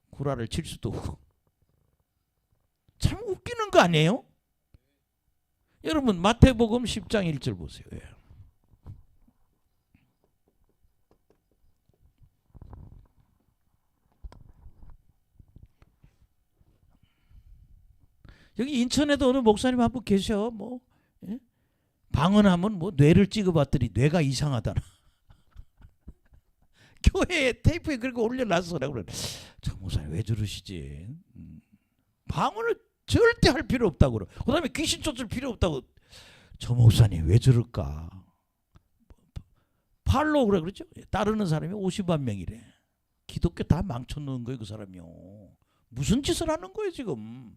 구라를 칠 수도 없고. 참 웃기는 거 아니에요? 여러분 마태복음 10장 1절 보세요. 여기 인천에도 어느 목사님 한 분 계셔. 뭐 방언하면 뭐 뇌를 찍어봤더니 뇌가 이상하다나. 교회에 테이프에 그렇게 올려놨어라고 그래. 참 목사님 왜 저러시지? 방언을 절대 할 필요 없다고 그래. 그다음에 귀신 쫓을 필요 없다고. 저 목사님 왜 저럴까? 팔로우 그래 그렇죠? 따르는 사람이 50만 명이래. 기독교 다 망쳐놓은 거예요 그 사람이요. 무슨 짓을 하는 거예요 지금?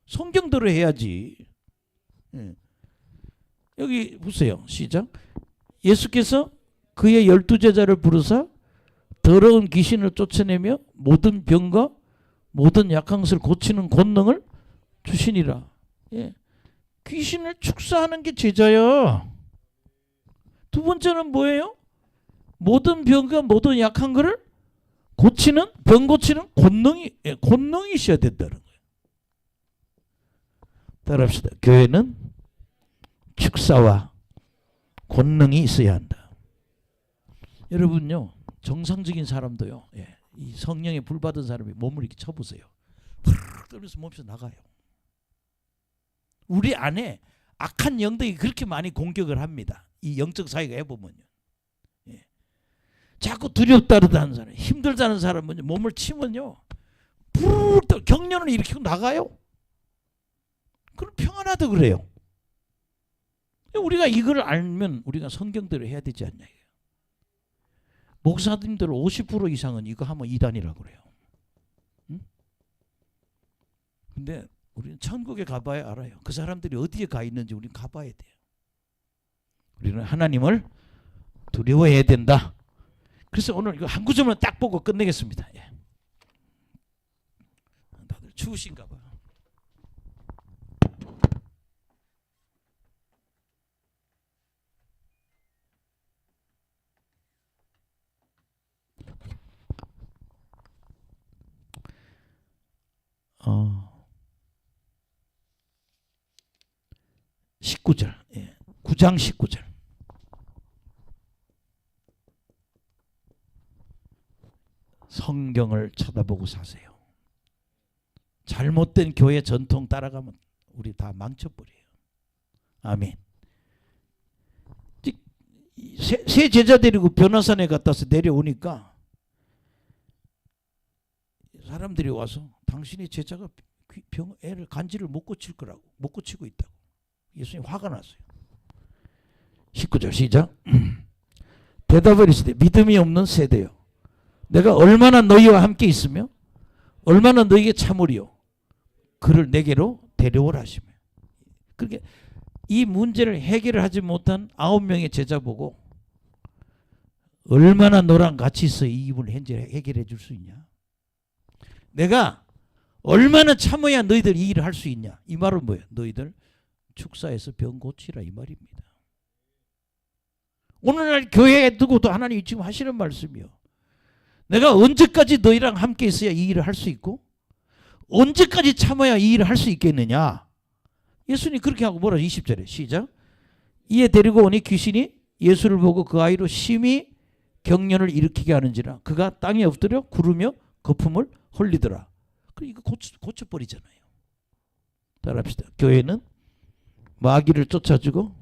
성경대로 해야지. 여기 보세요. 시작. 예수께서 그의 12제자를 부르사 더러운 귀신을 쫓아내며 모든 병과 모든 약한 것을 고치는 권능을 주시니라. 예. 귀신을 축사하는 게 제자야. 두 번째는 뭐예요? 모든 병과 모든 약한 것을 고치는, 병 고치는 권능이 있어야 된다는 거예요. 따라합시다. 교회는 축사와 권능이 있어야 한다. 여러분요, 정상적인 사람도요, 예, 이 성령의 불 받은 사람이 몸을 이렇게 쳐보세요. 푸르르 떨면서 몸에서 나가요. 우리 안에 악한 영들이 그렇게 많이 공격을 합니다. 이 영적 사회가 해보면요. 예. 자꾸 두렵다는 사람, 힘들다는 사람은 몸을 치면요, 푸르르 경련을 일으키고 나가요. 그럼 평안하다 그래요. 우리가 이걸 알면 우리가 성경대로 해야 되지 않냐. 목사님들 50% 이상은 이거 하면 이단이라고 그래요. 응? 근데 우리는 천국에 가봐야 알아요. 그 사람들이 어디에 가 있는지 우리는 가봐야 돼요. 우리는 하나님을 두려워해야 된다. 그래서 오늘 이거 한 구절만 딱 보고 끝내겠습니다. 예. 다들 추우신가 봐. 어. 19절. 예. 9장 19절. 성경을 쳐다보고 사세요. 잘못된 교회 전통 따라가면 우리 다 망쳐버려요. 아멘. 새 제자 데리고 변화산에 갔다서 내려오니까 사람들이 와서 당신의 제자가 애를 간질을 못 고칠 거라고, 못 고치고 있다고. 예수님 화가 났어요. 19절 시작. 대답을 이르시되 믿음이 없는 세대요, 내가 얼마나 너희와 함께 있으며 얼마나 너희에게 참으리요, 그를 내게로 데려오라 하시며. 그렇게 이 문제를 해결을 하지 못한 9명의 제자 보고 얼마나 너랑 같이 있어 이 문을 해결해 줄 수 있냐, 내가 얼마나 참아야 너희들 이 일을 할 수 있냐. 이 말은 뭐예요? 너희들 축사해서 병 고치라 이 말입니다. 오늘날 교회에 두고도 하나님이 지금 하시는 말씀이요, 내가 언제까지 너희랑 함께 있어야 이 일을 할 수 있고 언제까지 참아야 이 일을 할 수 있겠느냐. 예수님 그렇게 하고 뭐라 20절에 시작. 이에 데리고 오니 귀신이 예수를 보고 그 아이로 심히 경련을 일으키게 하는지라 그가 땅에 엎드려 구르며 거품을 흘리더라. 이거 고쳐버리잖아요. 따라합시다. 교회는 마귀를 쫓아주고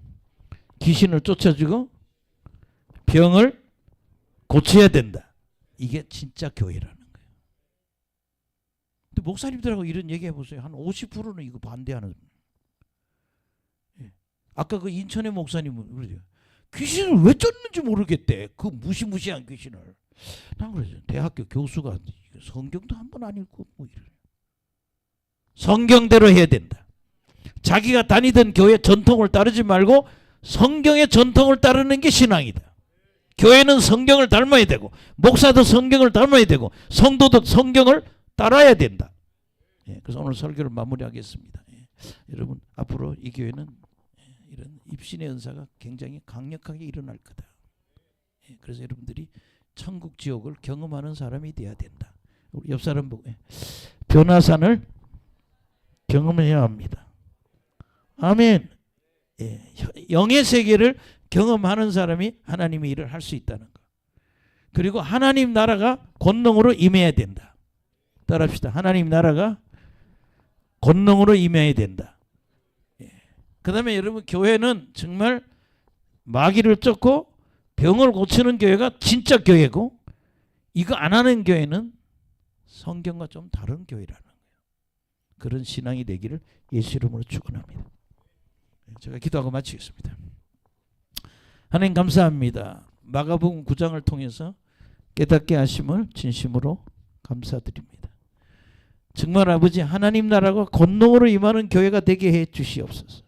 귀신을 쫓아주고 병을 고쳐야 된다. 이게 진짜 교회라는 거예요. 근데 목사님들하고 이런 얘기 해보세요. 한 50%는 이거 반대하는. 예. 아까 그 인천의 목사님은 그러죠. 귀신을 왜 쫓는지 모르겠대. 그 무시무시한 귀신을. 난 그러죠. 대학교 교수가 성경도 한 번 안 읽고 뭐 이래. 성경대로 해야 된다. 자기가 다니던 교회 전통을 따르지 말고 성경의 전통을 따르는 게 신앙이다. 교회는 성경을 닮아야 되고 목사도 성경을 닮아야 되고 성도도 성경을 따라야 된다. 예, 그래서 오늘 설교를 마무리하겠습니다. 예, 여러분 앞으로 이 교회는 이런 입신의 은사가 굉장히 강력하게 일어날 거다. 예, 그래서 여러분들이 천국 지옥을 경험하는 사람이 돼야 된다. 우리 옆 사람 보고 변화산을 경험해야 합니다. 아멘. 예, 영의 세계를 경험하는 사람이 하나님의 일을 할 수 있다는 것. 그리고 하나님 나라가 권능으로 임해야 된다. 따라합시다. 하나님 나라가 권능으로 임해야 된다. 예. 그 다음에 여러분 교회는 정말 마귀를 쫓고 병을 고치는 교회가 진짜 교회고 이거 안 하는 교회는 성경과 좀 다른 교회라는 거예요. 그런 신앙이 되기를 예수 이름으로 축원합니다. 제가 기도하고 마치겠습니다. 하나님 감사합니다. 마가복음 9장을 통해서 깨닫게 하심을 진심으로 감사드립니다. 정말 아버지 하나님 나라가 권능으로 임하는 교회가 되게 해 주시옵소서.